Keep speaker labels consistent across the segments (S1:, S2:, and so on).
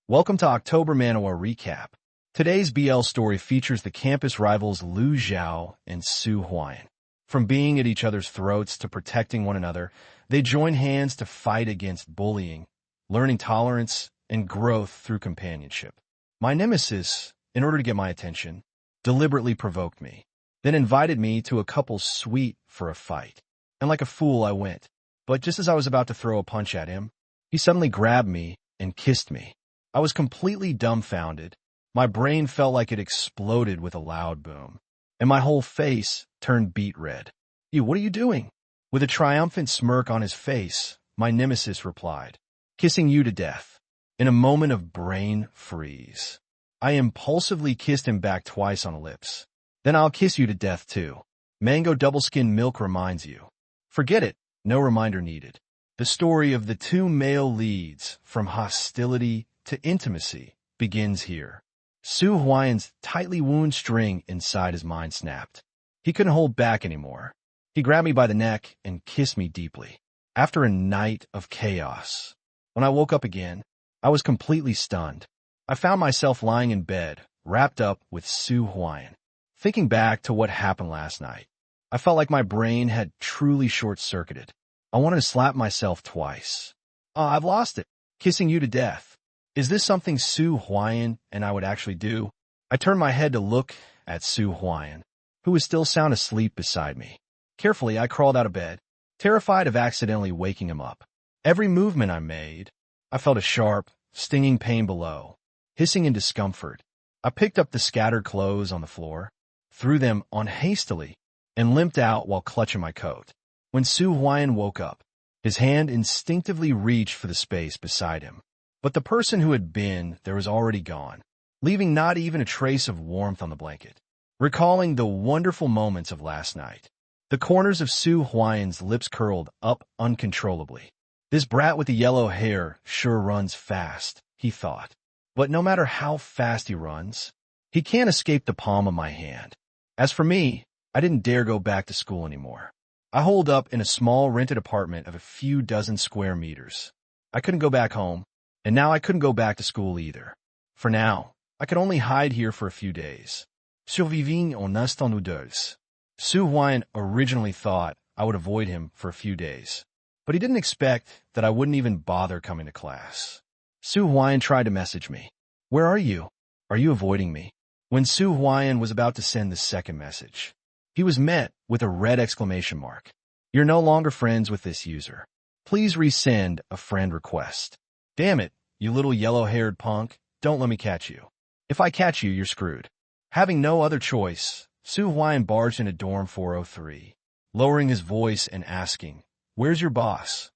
S1: Welcome to October Manhwa Recap. Today's BL story features the campus rivals Lu Zhao and Su Huayan. From being at each other's throats to protecting one another, they join hands to fight against bullying, learning tolerance, and growth through companionship. My nemesis, in order to get my attention, deliberately provoked me, then invited me to a couple's suite for a fight. And like a fool, I went. But just as I was about to throw a punch at him, he suddenly grabbed me and kissed me. I was completely dumbfounded. My brain felt like it exploded with a loud boom, and my whole face turned beet red. What are you doing?" With a triumphant smirk on his face, my nemesis replied, "Kissing you to death." In a moment of brain freeze, I impulsively kissed him back twice on the lips. "Then I'll kiss you to death too. Mango double-skin milk reminds you." Forget it, no reminder needed. The story of the two male leads, from hostility to intimacy, begins here. Su Huayan's tightly wound string inside his mind snapped. He couldn't hold back anymore. He grabbed me by the neck and kissed me deeply. After a night of chaos, when I woke up again, I was completely stunned. I found myself lying in bed, wrapped up with Su Huayan. Thinking back to what happened last night, I felt like my brain had truly short-circuited. I wanted to slap myself twice. I've lost it. Kissing you to death. Is this something Su Huayan and I would actually do? I turned my head to look at Su Huayan, who was still sound asleep beside me. Carefully, I crawled out of bed, terrified of accidentally waking him up. Every movement I made, I felt a sharp, stinging pain below, hissing in discomfort. I picked up the scattered clothes on the floor, threw them on hastily, and limped out while clutching my coat. When Su Huayan woke up, his hand instinctively reached for the space beside him. But the person who had been there was already gone, leaving not even a trace of warmth on the blanket. Recalling the wonderful moments of last night, the corners of Su Huayan's lips curled up uncontrollably. This brat with the yellow hair sure runs fast, he thought. But no matter how fast he runs, he can't escape the palm of my hand. As for me, I didn't dare go back to school anymore. I holed up in a small rented apartment of a few dozen square meters. I couldn't go back home. And now I couldn't go back to school either. For now, I could only hide here for a few days. Surviving en instant ou deux. Su Huayan originally thought I would avoid him for a few days, but he didn't expect that I wouldn't even bother coming to class. Su Huayan tried to message me. "Where are you? Are you avoiding me?" When Su Huayan was about to send the second message, he was met with a red exclamation mark. "You're no longer friends with this user. Please resend a friend request." "Damn it, you little yellow-haired punk, don't let me catch you. If I catch you, you're screwed." Having no other choice, Su Huayan barged into dorm 403, lowering his voice and asking, "Where's your boss?"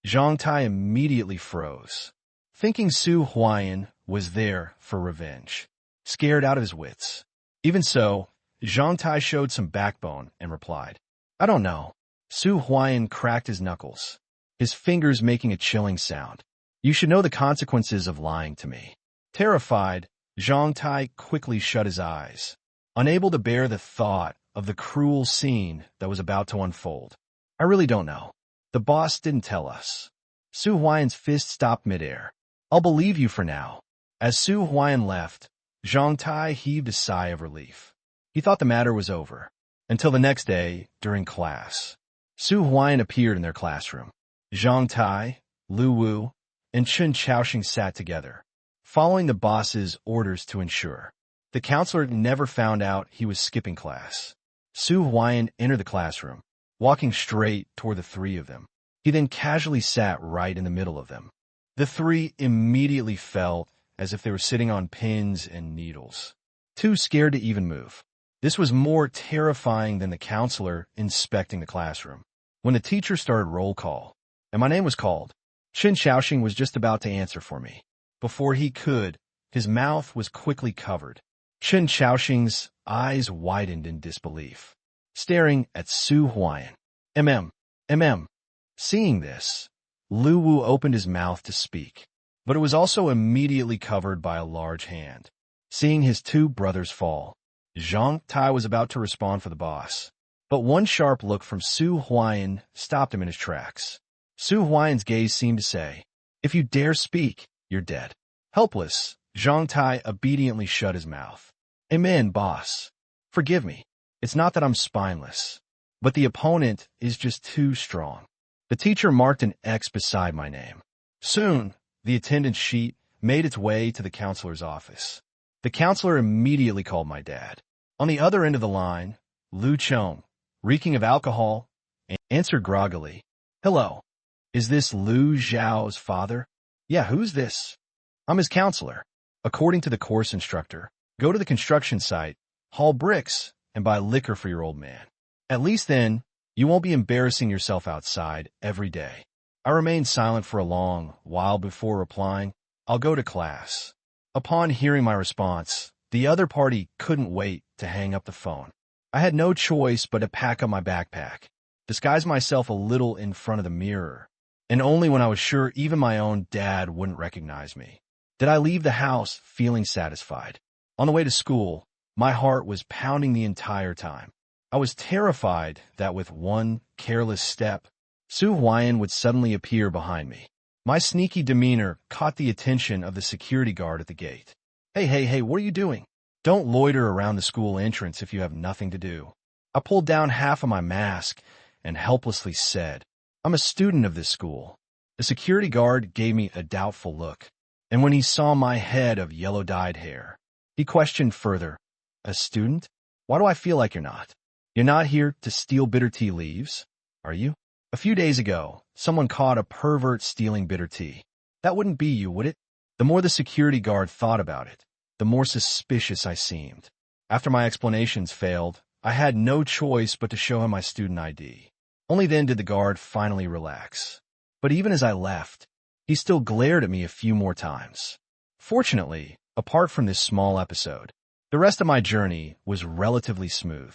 S1: Zhang Tai immediately froze, thinking Su Huayan was there for revenge, scared out of his wits. Even so, Zhang Tai showed some backbone and replied, "I don't know." Su Huayan cracked his knuckles, his fingers making a chilling sound. "You should know the consequences of lying to me." Terrified, Zhang Tai quickly shut his eyes, unable to bear the thought of the cruel scene that was about to unfold. "I really don't know. The boss didn't tell us." Su Huayan's fist stopped midair. "I'll believe you for now." As Su Huayan left, Zhang Tai heaved a sigh of relief. He thought the matter was over, until the next day, during class. Su Huayan appeared in their classroom. Zhang Tai, Lu Wu, and Chen Chaoxing sat together, following the boss's orders to ensure. The counselor never found out he was skipping class. Su Huayan entered the classroom, walking straight toward the three of them. He then casually sat right in the middle of them. The three immediately felt as if they were sitting on pins and needles, too scared to even move. This was more terrifying than the counselor inspecting the classroom. When the teacher started roll call, and my name was called, Chen Chaoxing was just about to answer for me. Before he could, his mouth was quickly covered. Chen Chaoxing's eyes widened in disbelief, staring at Su Huayan. MM. Seeing this, Lu Wu opened his mouth to speak, but it was also immediately covered by a large hand. Seeing his two brothers fall, Zhang Tai was about to respond for the boss, but one sharp look from Su Huayan stopped him in his tracks. Su Huayan's gaze seemed to say, "If you dare speak, you're dead." Helpless, Zhang Tai obediently shut his mouth. Amen, boss. Forgive me. It's not that I'm spineless, but the opponent is just too strong. The teacher marked an X beside my name. Soon, the attendance sheet made its way to the counselor's office. The counselor immediately called my dad. On the other end of the line, Lu Chong, reeking of alcohol, answered groggily. Hello. Is this Lu Zhao's father? Yeah, who's this? I'm his counselor. According to the course instructor, go to the construction site, haul bricks, and buy liquor for your old man. At least then, you won't be embarrassing yourself outside every day. I remained silent for a long while before replying, I'll go to class. Upon hearing my response, the other party couldn't wait to hang up the phone. I had no choice but to pack up my backpack, disguise myself a little in front of the mirror, and only when I was sure even my own dad wouldn't recognize me did I leave the house feeling satisfied. On the way to school, my heart was pounding the entire time. I was terrified that with one careless step, Su Huayan would suddenly appear behind me. My sneaky demeanor caught the attention of the security guard at the gate. Hey, what are you doing? Don't loiter around the school entrance if you have nothing to do. I pulled down half of my mask and helplessly said, I'm a student of this school. The security guard gave me a doubtful look, and when he saw my head of yellow-dyed hair, he questioned further, a student? Why do I feel like you're not? You're not here to steal bitter tea leaves, are you? A few days ago, someone caught a pervert stealing bitter tea. That wouldn't be you, would it? The more the security guard thought about it, the more suspicious I seemed. After my explanations failed, I had no choice but to show him my student ID. Only then did the guard finally relax. But even as I left, he still glared at me a few more times. Fortunately, apart from this small episode, the rest of my journey was relatively smooth.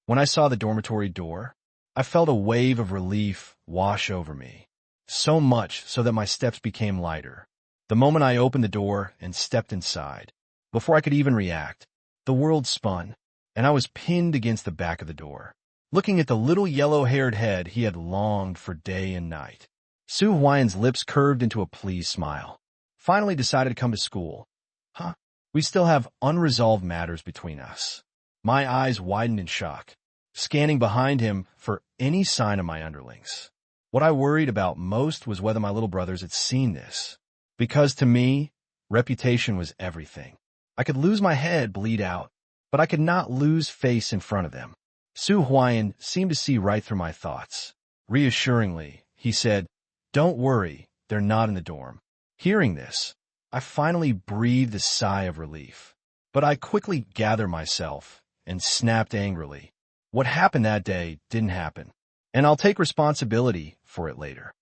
S1: When I saw the dormitory door, I felt a wave of relief wash over me, so much so that my steps became lighter. The moment I opened the door and stepped inside, before I could even react, the world spun, and I was pinned against the back of the door, looking at the little yellow-haired head he had longed for day and night. Su Huayan's lips curved into a pleased smile. Finally decided to come to school. Huh? We still have unresolved matters between us. My eyes widened in shock, scanning behind him for any sign of my underlings. What I worried about most was whether my little brothers had seen this, because to me, reputation was everything. I could lose my head, bleed out, but I could not lose face in front of them. Su Huayan seemed to see right through my thoughts. Reassuringly, he said, Don't worry, they're not in the dorm. Hearing this, I finally breathed a sigh of relief, but I quickly gathered myself and snapped angrily. What happened that day didn't happen, and I'll take responsibility for it later.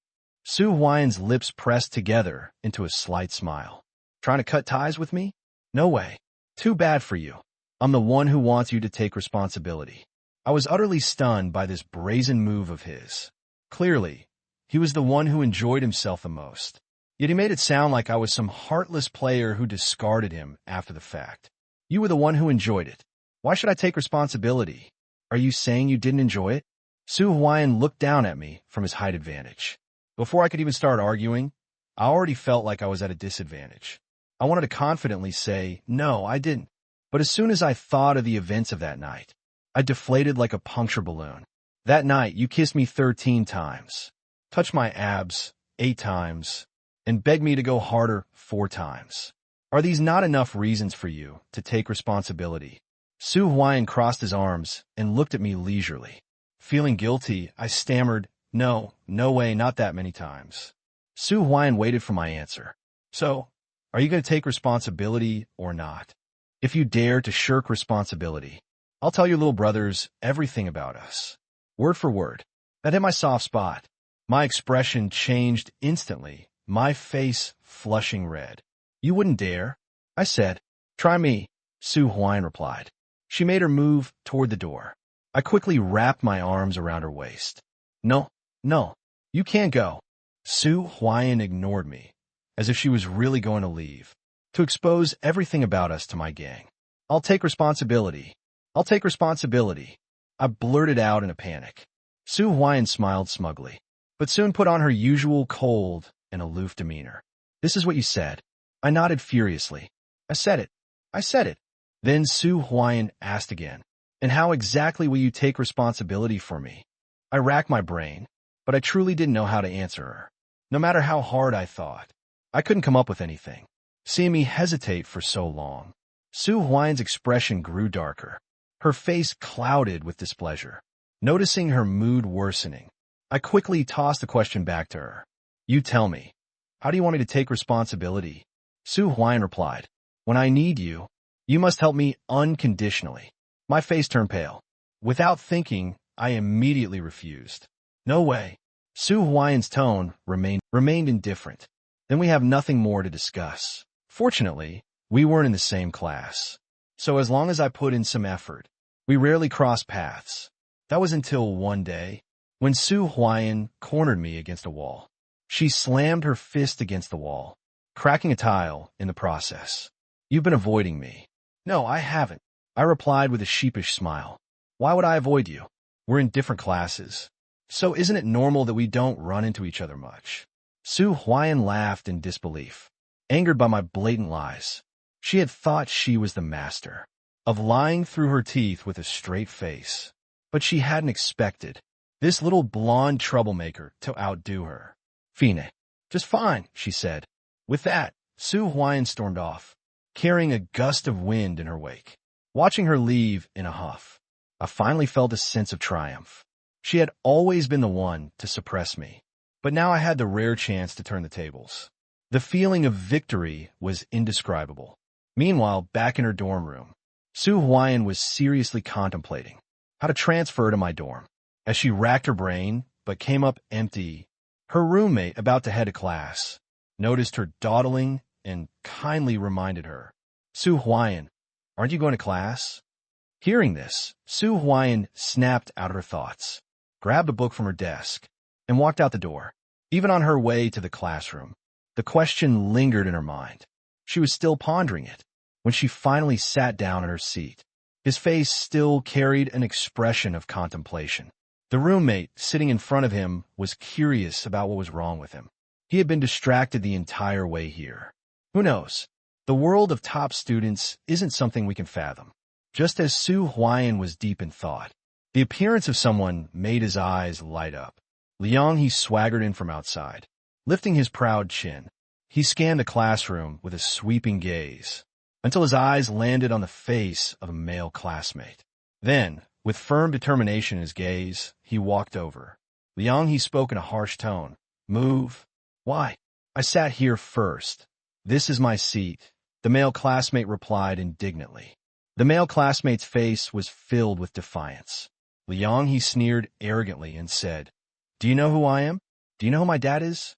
S1: Su Huayan's lips pressed together into a slight smile. Trying to cut ties with me? No way. Too bad for you. I'm the one who wants you to take responsibility. I was utterly stunned by this brazen move of his. Clearly, he was the one who enjoyed himself the most. Yet he made it sound like I was some heartless player who discarded him after the fact. You were the one who enjoyed it. Why should I take responsibility? Are you saying you didn't enjoy it? Su Huayan looked down at me from his height advantage. Before I could even start arguing, I already felt like I was at a disadvantage. I wanted to confidently say, no, I didn't. But as soon as I thought of the events of that night, I deflated like a puncture balloon. That night, you kissed me 13 times, touched my abs 8 times, and begged me to go harder 4 times. Are these not enough reasons for you to take responsibility? Su Huayan crossed his arms and looked at me leisurely. Feeling guilty, I stammered, no way, not that many times. Su Huayan waited for my answer. So, are you going to take responsibility or not? If you dare to shirk responsibility, I'll tell your little brothers everything about us. Word for word. That hit my soft spot. My expression changed instantly, my face flushing red. You wouldn't dare? I said. Try me, Su Huayan replied. She made her move toward the door. I quickly wrapped my arms around her waist. No, you can't go. Su Huayan ignored me, as if she was really going to leave, to expose everything about us to my gang. I'll take responsibility. I blurted out in a panic. Su Huayan smiled smugly, but soon put on her usual cold and aloof demeanor. This is what you said. I nodded furiously. I said it. I said it. Then Su Huayan asked again, and how exactly will you take responsibility for me? I racked my brain, but I truly didn't know how to answer her. No matter how hard I thought, I couldn't come up with anything. Seeing me hesitate for so long, Su Huayan's expression grew darker. Her face clouded with displeasure. Noticing her mood worsening, I quickly tossed the question back to her. You tell me, how do you want me to take responsibility? Su Huayan replied, when I need you, you must help me unconditionally. My face turned pale. Without thinking, I immediately refused. No way. Su Huayan's tone remained indifferent. Then we have nothing more to discuss. Fortunately, we weren't in the same class. So as long as I put in some effort, we rarely crossed paths. That was until one day, when Su Huayan cornered me against a wall. She slammed her fist against the wall, cracking a tile in the process. You've been avoiding me. No, I haven't, I replied with a sheepish smile. Why would I avoid you? We're in different classes. So isn't it normal that we don't run into each other much? Su Huayan laughed in disbelief, angered by my blatant lies. She had thought she was the master of lying through her teeth with a straight face. But she hadn't expected this little blonde troublemaker to outdo her. Fine. Just fine, she said. With that, Su Huayan stormed off, carrying a gust of wind in her wake. Watching her leave in a huff, I finally felt a sense of triumph. She had always been the one to suppress me, but now I had the rare chance to turn the tables. The feeling of victory was indescribable. Meanwhile, back in her dorm room, Su Huayan was seriously contemplating how to transfer to my dorm. As she racked her brain, but came up empty, her roommate, about to head to class, noticed her dawdling and kindly reminded her, Su Huayan, aren't you going to class? Hearing this, Su Huayan snapped out her thoughts, grabbed a book from her desk, and walked out the door. Even on her way to the classroom, the question lingered in her mind. She was still pondering it when she finally sat down in her seat. His face still carried an expression of contemplation. The roommate sitting in front of him was curious about what was wrong with him. He had been distracted the entire way here. Who knows? The world of top students isn't something we can fathom. Just as Su Huayan was deep in thought, the appearance of someone made his eyes light up. Liang He swaggered in from outside. Lifting his proud chin, he scanned the classroom with a sweeping gaze, until his eyes landed on the face of a male classmate. Then, with firm determination in his gaze, he walked over. Liang He spoke in a harsh tone. Move. Why? I sat here first. This is my seat, the male classmate replied indignantly. The male classmate's face was filled with defiance. Liang He sneered arrogantly and said, Do you know who I am? Do you know who my dad is?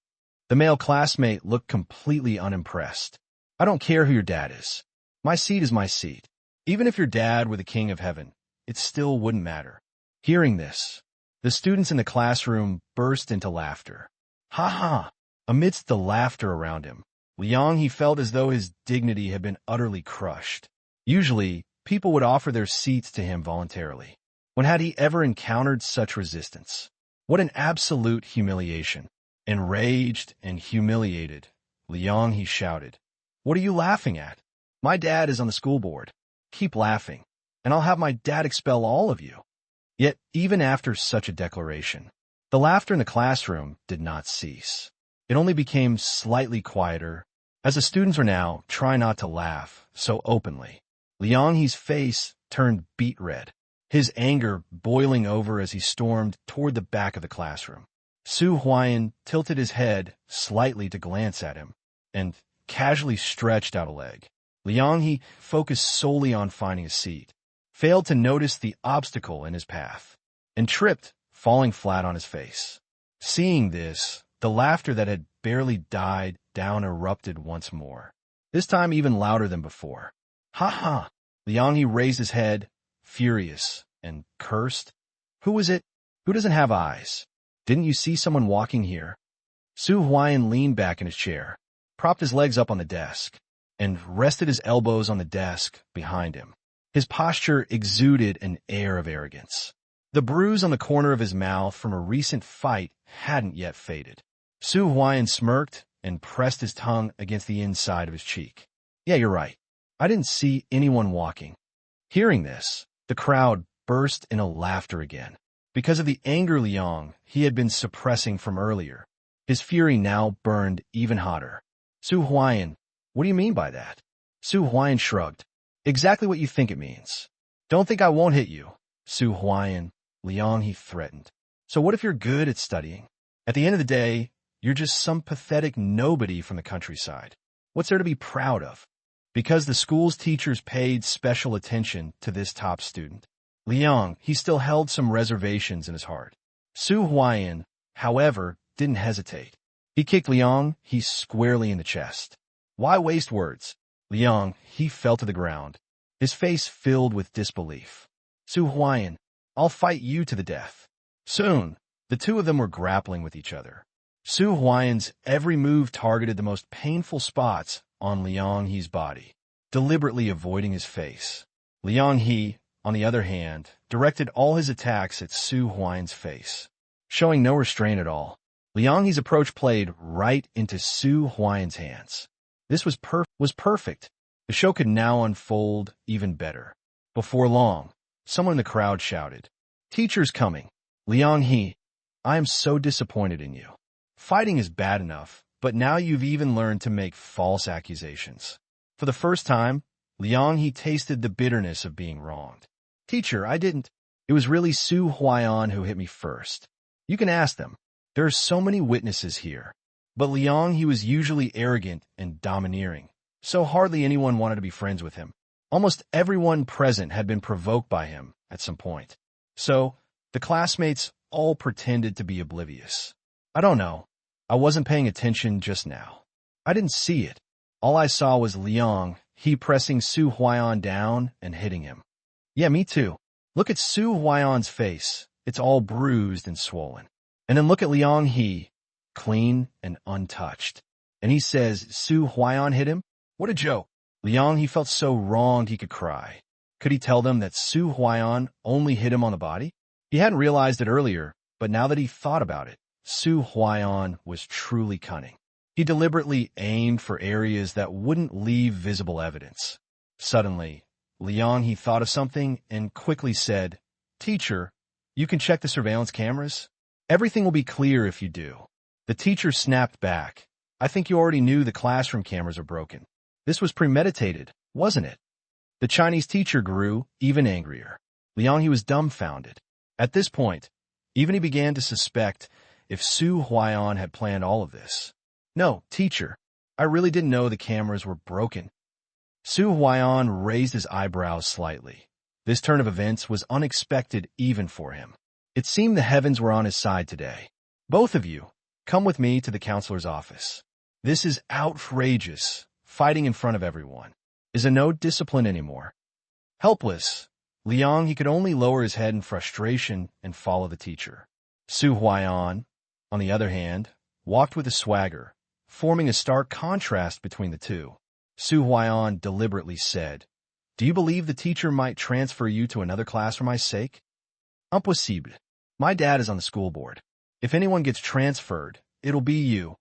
S1: The male classmate looked completely unimpressed. I don't care who your dad is. My seat is my seat. Even if your dad were the king of heaven, it still wouldn't matter. Hearing this, the students in the classroom burst into laughter. Ha ha! Amidst the laughter around him, Liang He felt as though his dignity had been utterly crushed. Usually, people would offer their seats to him voluntarily. When had he ever encountered such resistance? What an absolute humiliation. Enraged and humiliated, Liang He shouted, What are you laughing at? My dad is on the school board. Keep laughing, and I'll have my dad expel all of you. Yet, even after such a declaration, the laughter in the classroom did not cease. It only became slightly quieter, as the students were now trying not to laugh so openly. Liang He's face turned beet red, his anger boiling over as he stormed toward the back of the classroom. Su Huayan tilted his head slightly to glance at him, and casually stretched out a leg. Liang He focused solely on finding a seat, failed to notice the obstacle in his path, and tripped, falling flat on his face. Seeing this, the laughter that had barely died down erupted once more, this time even louder than before. Ha ha! Liang He raised his head, furious, and cursed. Who was it? Who doesn't have eyes? Didn't you see someone walking here? Su Huayan leaned back in his chair, propped his legs up on the desk, and rested his elbows on the desk behind him. His posture exuded an air of arrogance. The bruise on the corner of his mouth from a recent fight hadn't yet faded. Su Huayan smirked and pressed his tongue against the inside of his cheek. Yeah, you're right. I didn't see anyone walking. Hearing this, the crowd burst into laughter again. Because of the anger Liang he had been suppressing from earlier, his fury now burned even hotter. Su Huayan, what do you mean by that? Su Huayan shrugged. Exactly what you think it means. Don't think I won't hit you. Su Huayan, Liang he threatened. So what if you're good at studying? At the end of the day, you're just some pathetic nobody from the countryside. What's there to be proud of? Because the school's teachers paid special attention to this top student, Liang, he still held some reservations in his heart. Su Huayan, however, didn't hesitate. He kicked Liang he squarely in the chest. Why waste words? Liang, he fell to the ground, his face filled with disbelief. Su Huayan, I'll fight you to the death. Soon, the two of them were grappling with each other. Su Huayan's every move targeted the most painful spots on Liang He's body, deliberately avoiding his face. Liang He, on the other hand, directed all his attacks at Su Huayan's face. Showing no restraint at all, Liang He's approach played right into Su Huayan's hands. This was perfect. The show could now unfold even better. Before long, someone in the crowd shouted, "Teacher's coming! Liang He, I am so disappointed in you. Fighting is bad enough, but now you've even learned to make false accusations." For the first time, Liang He tasted the bitterness of being wronged. "Teacher, I didn't. It was really Su Huayan who hit me first. You can ask them. There are so many witnesses here." But Liang he was usually arrogant and domineering, so hardly anyone wanted to be friends with him. Almost everyone present had been provoked by him at some point. So, the classmates all pretended to be oblivious. I don't know. I wasn't paying attention just now. I didn't see it. All I saw was Liang, he pressing Su Huayan down and hitting him. Yeah, me too. Look at Su Huayan's face. It's all bruised and swollen. And then look at Liang He, clean and untouched. And he says Su Huayan hit him? What a joke. Liang he felt so wronged he could cry. Could he tell them that Su Huayan only hit him on the body? He hadn't realized it earlier, but now that he thought about it, Su Huayan was truly cunning. He deliberately aimed for areas that wouldn't leave visible evidence. Suddenly, Liang he thought of something and quickly said, "Teacher, you can check the surveillance cameras? Everything will be clear if you do." The teacher snapped back. "I think you already knew the classroom cameras are broken. This was premeditated, wasn't it?" The Chinese teacher grew even angrier. Liang he was dumbfounded. At this point, even he began to suspect if Su Huayan had planned all of this. "No, teacher, I really didn't know the cameras were broken." Su Huayan raised his eyebrows slightly. This turn of events was unexpected even for him. It seemed the heavens were on his side today. "Both of you, come with me to the counselor's office. This is outrageous. Fighting in front of everyone. Is a no discipline anymore." Helpless, Liang he could only lower his head in frustration and follow the teacher. Su Huayan, on the other hand, walked with a swagger, forming a stark contrast between the two. Su Huayan deliberately said, "Do you believe the teacher might transfer you to another class for my sake?" "Impossible. My dad is on the school board. If anyone gets transferred, it'll be you."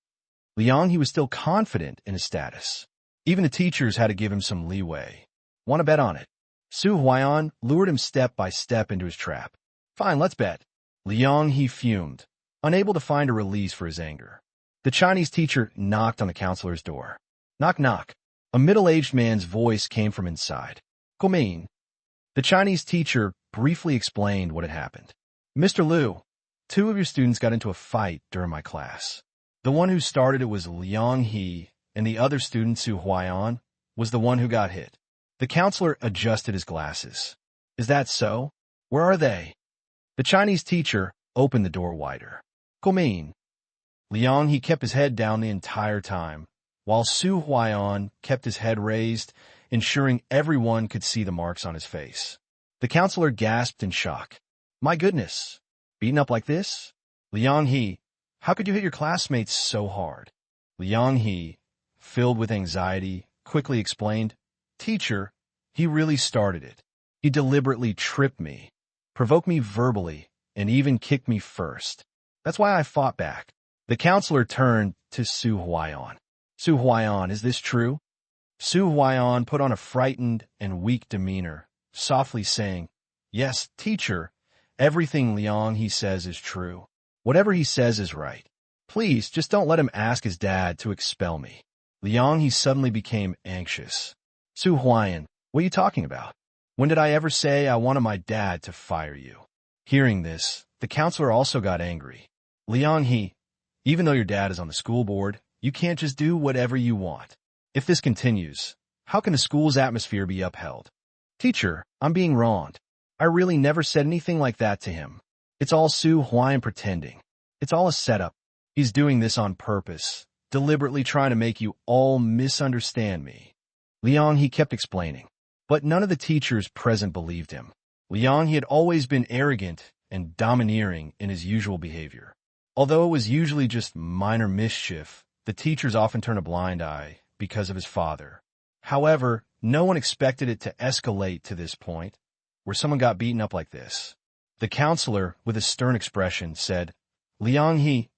S1: Liang he was still confident in his status. Even the teachers had to give him some leeway. "Want to bet on it?" Su Huayan lured him step by step into his trap. "Fine, let's bet." Liang he fumed, unable to find a release for his anger. The Chinese teacher knocked on the counselor's door. Knock, knock. A middle-aged man's voice came from inside. "Come in." The Chinese teacher briefly explained what had happened. "Mr. Liu, two of your students got into a fight during my class. The one who started it was Liang He, and the other student, Su Huayan, was the one who got hit." The counselor adjusted his glasses. "Is that so? Where are they?" The Chinese teacher opened the door wider. "Come in." Liang he kept his head down the entire time, while Su Huayan kept his head raised, ensuring everyone could see the marks on his face. The counselor gasped in shock. "My goodness, beaten up like this? Liang He, how could you hit your classmates so hard?" Liang He, filled with anxiety, quickly explained, "Teacher, he really started it. He deliberately tripped me, provoked me verbally, and even kicked me first. That's why I fought back. The counselor turned to Su Huayan. Su Huayan, is this true? Su Huayan put on a frightened and weak demeanor, softly saying, "Yes, teacher. Everything Liang he says is true. Whatever he says is right. Please, just don't let him ask his dad to expel me." Liang he suddenly became anxious. "Su Huayan, what are you talking about? When did I ever say I wanted my dad to fire you?" Hearing this, the counselor also got angry. "Liang he, even though your dad is on the school board, you can't just do whatever you want. If this continues, how can the school's atmosphere be upheld?" "Teacher, I'm being wronged. I really never said anything like that to him. It's all Su Huayan pretending. It's all a setup. He's doing this on purpose, deliberately trying to make you all misunderstand me." Liang he kept explaining, but none of the teachers present believed him. Liang he had always been arrogant and domineering in his usual behavior. Although it was usually just minor mischief, the teachers often turn a blind eye because of his father. However, no one expected it to escalate to this point, where someone got beaten up like this. The counselor, with a stern expression, said, "Liang he,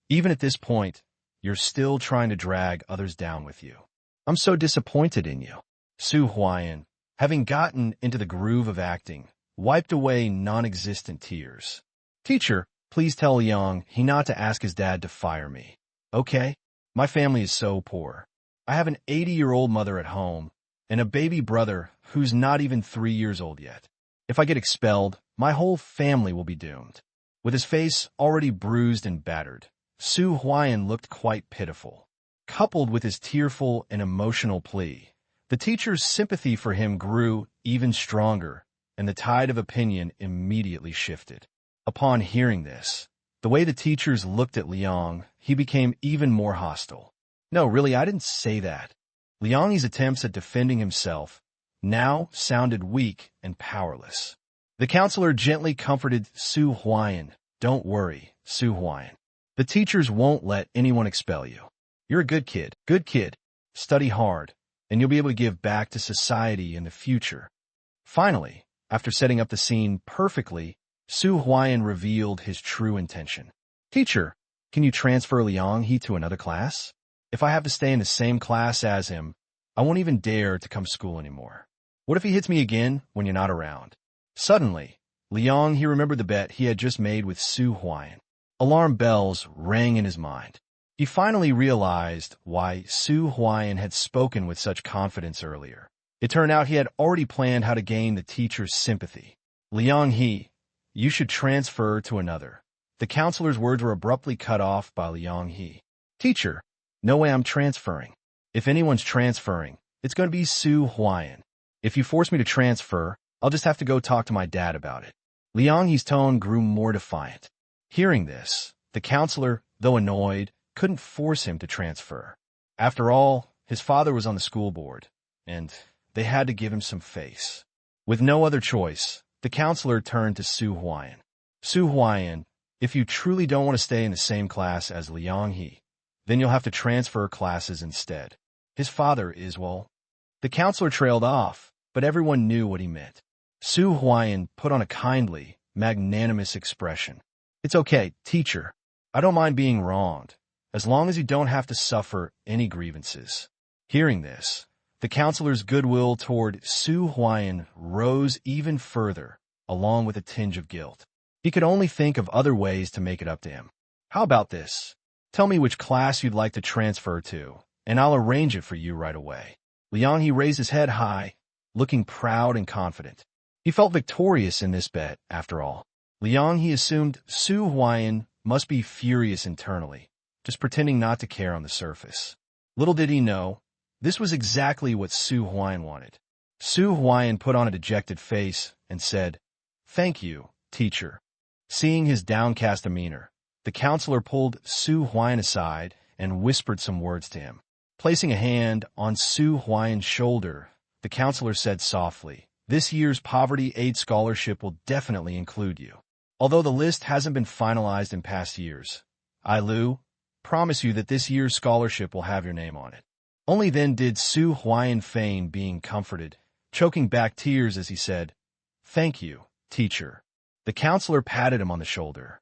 S1: even at this point, you're still trying to drag others down with you. I'm so disappointed in you." Su Huayan, having gotten into the groove of acting, wiped away non-existent tears. "Teacher, please tell Liang he not to ask his dad to fire me. Okay? My family is so poor. I have an 80-year-old mother at home and a baby brother who's not even 3 years old yet. If I get expelled, my whole family will be doomed." With his face already bruised and battered, Su Huayan looked quite pitiful. Coupled with his tearful and emotional plea, the teacher's sympathy for him grew even stronger, and the tide of opinion immediately shifted. Upon hearing this, the way the teachers looked at Liang, he became even more hostile. "No, really, I didn't say that." Liang's attempts at defending himself now sounded weak and powerless. The counselor gently comforted Su Huayan. "Don't worry, Su Huayan. The teachers won't let anyone expel you. You're a good kid. Good kid. Study hard, and you'll be able to give back to society in the future." Finally, after setting up the scene perfectly, Su Huayan revealed his true intention. "Teacher, can you transfer Liang he to another class? If I have to stay in the same class as him, I won't even dare to come to school anymore. What if he hits me again when you're not around?" Suddenly, Liang he remembered the bet he had just made with Su Huayan. Alarm bells rang in his mind. He finally realized why Su Huayan had spoken with such confidence earlier. It turned out he had already planned how to gain the teacher's sympathy. "Liang he, you should transfer to another." The counselor's words were abruptly cut off by Liang he. "Teacher, no way I'm transferring. If anyone's transferring, it's going to be Su Huayan. If you force me to transfer, I'll just have to go talk to my dad about it." Liang he's tone grew more defiant. Hearing this, the counselor, though annoyed, couldn't force him to transfer. After all, his father was on the school board, and they had to give him some face. With no other choice, the counselor turned to Su Huayan. "Su Huayan, if you truly don't want to stay in the same class as Liang he, then you'll have to transfer classes instead. His father is, well..." The counselor trailed off, but everyone knew what he meant. Su Huayan put on a kindly, magnanimous expression. "It's okay, teacher. I don't mind being wronged, as long as you don't have to suffer any grievances." Hearing this, the counselor's goodwill toward Su Huayan rose even further, along with a tinge of guilt. He could only think of other ways to make it up to him. "How about this? Tell me which class you'd like to transfer to, and I'll arrange it for you right away." Liang he raised his head high, looking proud and confident. He felt victorious in this bet, after all. Liang he assumed Su Huayan must be furious internally, just pretending not to care on the surface. Little did he know, this was exactly what Su Huayan wanted. Su Huayan put on a dejected face and said, "Thank you, teacher." Seeing his downcast demeanor, the counselor pulled Su Huayan aside and whispered some words to him. Placing a hand on Su Huayan's shoulder, the counselor said softly, "This year's Poverty Aid Scholarship will definitely include you. Although the list hasn't been finalized in past years, I, Lu, promise you that this year's scholarship will have your name on it." Only then did Su Huayan feign being comforted, choking back tears as he said, "Thank you, teacher." The counselor patted him on the shoulder.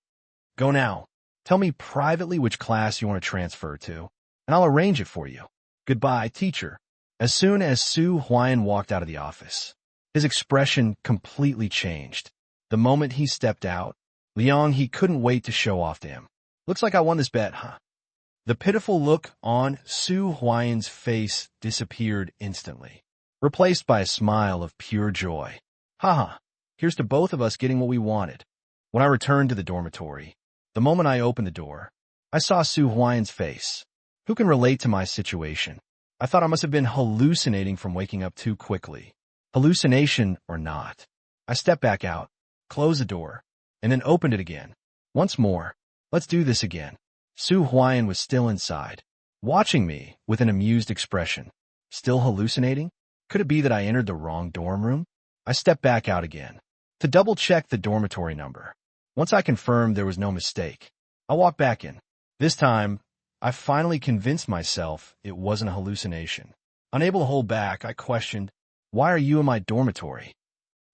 S1: "Go now. Tell me privately which class you want to transfer to, and I'll arrange it for you. Goodbye, teacher." As soon as Su Huan walked out of the office, his expression completely changed. The moment he stepped out, Liang he couldn't wait to show off to him. "Looks like I won this bet, huh?" The pitiful look on Su Huan's face disappeared instantly, replaced by a smile of pure joy. "Haha, here's to both of us getting what we wanted." When I returned to the dormitory, the moment I opened the door, I saw Su Huan's face. Who can relate to my situation? I thought I must have been hallucinating from waking up too quickly. Hallucination or not, I stepped back out, closed the door, and then opened it again. Once more. "Let's do this again." Su Huan was still inside, watching me with an amused expression. Still hallucinating? Could it be that I entered the wrong dorm room? I stepped back out again to double-check the dormitory number. Once I confirmed there was no mistake, I walked back in. This time, I finally convinced myself it wasn't a hallucination. Unable to hold back, I questioned, "Why are you in my dormitory?"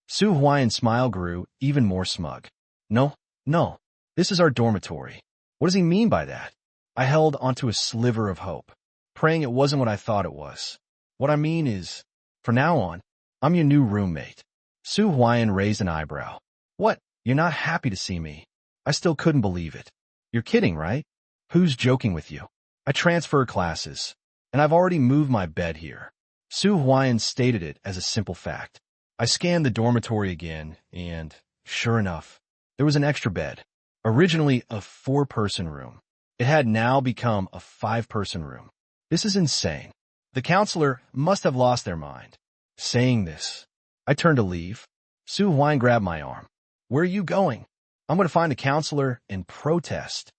S1: Su Huan's smile grew even more smug. No, this is our dormitory." What does he mean by that? I held onto a sliver of hope, praying it wasn't what I thought it was. "What I mean is, from now on, I'm your new roommate." Su Huan raised an eyebrow. "What? You're not happy to see me?" I still couldn't believe it. "You're kidding, right? Who's joking with you? I transfer classes, and I've already moved my bed here." Su Huan stated it as a simple fact. I scanned the dormitory again, and, sure enough, there was an extra bed. Originally a 4-person room, it had now become a 5-person room. This is insane. The counselor must have lost their mind. Saying this, I turned to leave. Su Huan grabbed my arm. "Where are you going?" "I'm going to find a counselor and protest."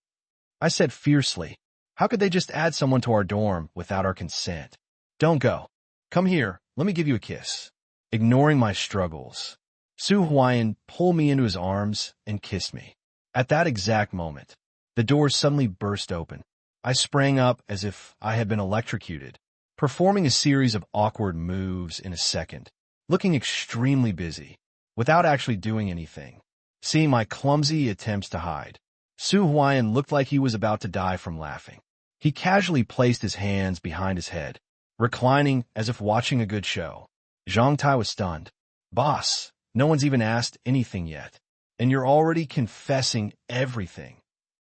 S1: I said fiercely. "How could they just add someone to our dorm without our consent?" "Don't go. Come here, let me give you a kiss." Ignoring my struggles, Su Huan pulled me into his arms and kissed me. At that exact moment, the door suddenly burst open. I sprang up as if I had been electrocuted, performing a series of awkward moves in a second, looking extremely busy, without actually doing anything. Seeing my clumsy attempts to hide, Su Huan looked like he was about to die from laughing. He casually placed his hands behind his head, reclining as if watching a good show. Zhang Tai was stunned. "Boss, no one's even asked anything yet, and you're already confessing everything."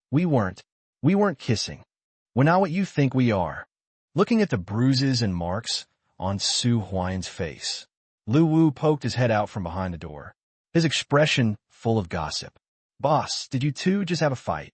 S1: We weren't kissing. We're not what you think we are." Looking at the bruises and marks on Su Huan's face, Lu Wu poked his head out from behind the door, his expression full of gossip. "Boss, did you two just have a fight?"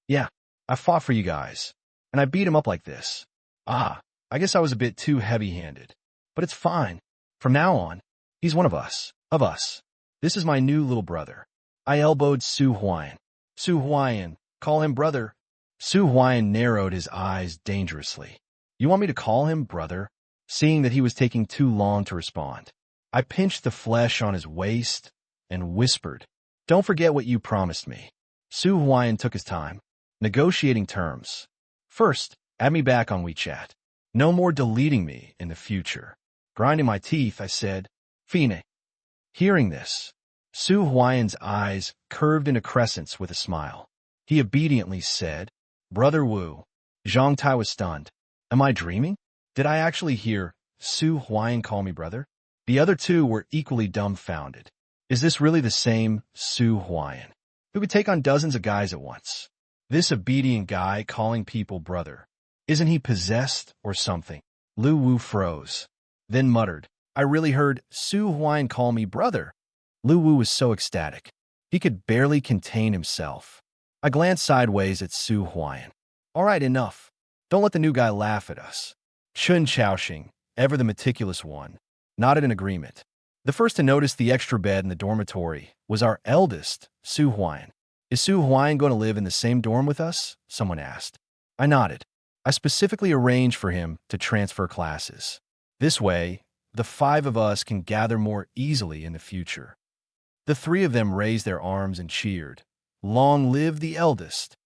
S1: "Yeah, I fought for you guys, and I beat him up like this." "Ah, I guess I was a bit too heavy-handed. But it's fine. From now on, he's one of us. This is my new little brother." I elbowed Su Huan. "Su Huan, call him brother." Su Huan narrowed his eyes dangerously. "You want me to call him brother?" Seeing that he was taking too long to respond, I pinched the flesh on his waist and whispered, "Don't forget what you promised me." Su Huan took his time, negotiating terms. "First, add me back on WeChat. No more deleting me in the future." Grinding my teeth, I said, "Fine." Hearing this, Su Huan's eyes curved into crescents with a smile. He obediently said, "Brother Wu." Zhang Tai was stunned. Am I dreaming? Did I actually hear Su Huan call me brother? The other two were equally dumbfounded. Is this really the same Su Huan, who could take on dozens of guys at once? This obedient guy calling people brother. Isn't he possessed or something? Lu Wu froze, then muttered, "I really heard Su Huan call me brother." Lu Wu was so ecstatic, he could barely contain himself. I glanced sideways at Su Huan. "All right, enough. Don't let the new guy laugh at us." Chun Chaoxing, ever the meticulous one, nodded in agreement. The first to notice the extra bed in the dormitory was our eldest, Su Huan. "Is Su Huan going to live in the same dorm with us?" someone asked. I nodded. I specifically arranged for him to transfer classes. This way, the 5 of us can gather more easily in the future. The 3 of them raised their arms and cheered. Long live the eldest!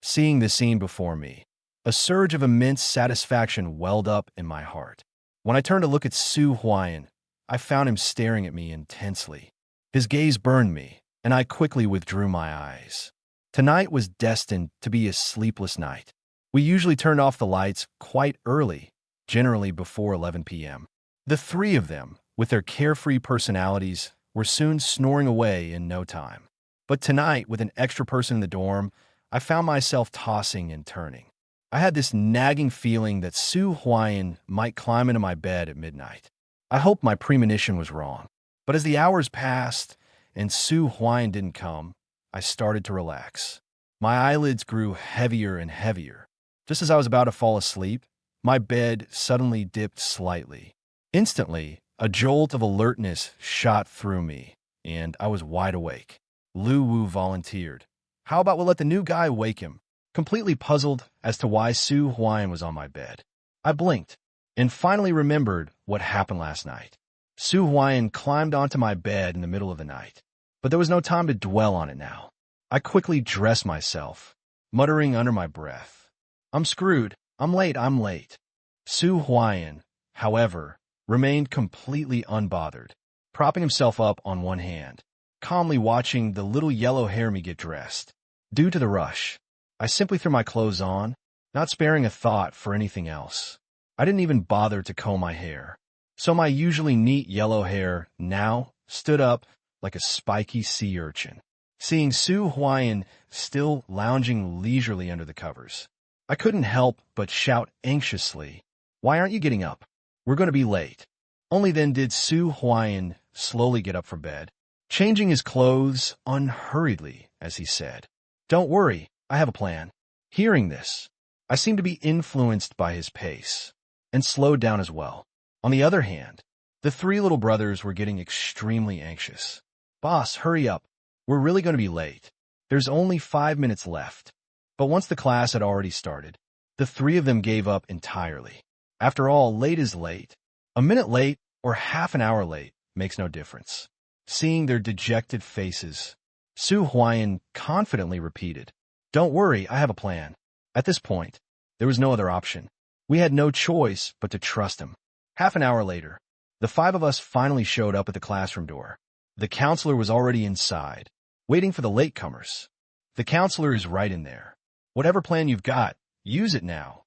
S1: Seeing the scene before me, a surge of immense satisfaction welled up in my heart. When I turned to look at Su Huan, I found him staring at me intensely. His gaze burned me, and I quickly withdrew my eyes. Tonight was destined to be a sleepless night. We usually turned off the lights quite early, generally before 11 p.m. The three of them, with their carefree personalities, were soon snoring away in no time. But tonight, with an extra person in the dorm, I found myself tossing and turning. I had this nagging feeling that Su Huayan might climb into my bed at midnight. I hoped my premonition was wrong. But as the hours passed and Su Huayan didn't come, I started to relax. My eyelids grew heavier and heavier. Just as I was about to fall asleep, my bed suddenly dipped slightly. Instantly, a jolt of alertness shot through me, and I was wide awake. Lu Wu volunteered. How about we let the new guy wake him? Completely puzzled as to why Su Huayan was on my bed. I blinked and finally remembered what happened last night. Su Huayan climbed onto my bed in the middle of the night, but there was no time to dwell on it now. I quickly dressed myself, muttering under my breath, "I'm screwed. I'm late." Su Huayan, however, remained completely unbothered, propping himself up on one hand, calmly watching the little yellow hair me get dressed. Due to the rush, I simply threw my clothes on, not sparing a thought for anything else. I didn't even bother to comb my hair, so my usually neat yellow hair now stood up like a spiky sea urchin. Seeing Su Huayan still lounging leisurely under the covers, I couldn't help but shout anxiously, "Why aren't you getting up? We're going to be late." Only then did Su Huayan slowly get up from bed, changing his clothes unhurriedly as he said, "Don't worry, I have a plan." Hearing this, I seemed to be influenced by his pace, and slowed down as well. On the other hand, the three little brothers were getting extremely anxious. "Boss, hurry up. We're really going to be late. There's only 5 minutes left." But once the class had already started, the three of them gave up entirely. After all, late is late. A minute late or half an hour late makes no difference. Seeing their dejected faces, Su Huayan confidently repeated, "Don't worry, I have a plan." At this point, there was no other option. We had no choice but to trust him. Half an hour later, the five of us finally showed up at the classroom door. The counselor was already inside, waiting for the latecomers. "The counselor is right in there. Whatever plan you've got, use it now."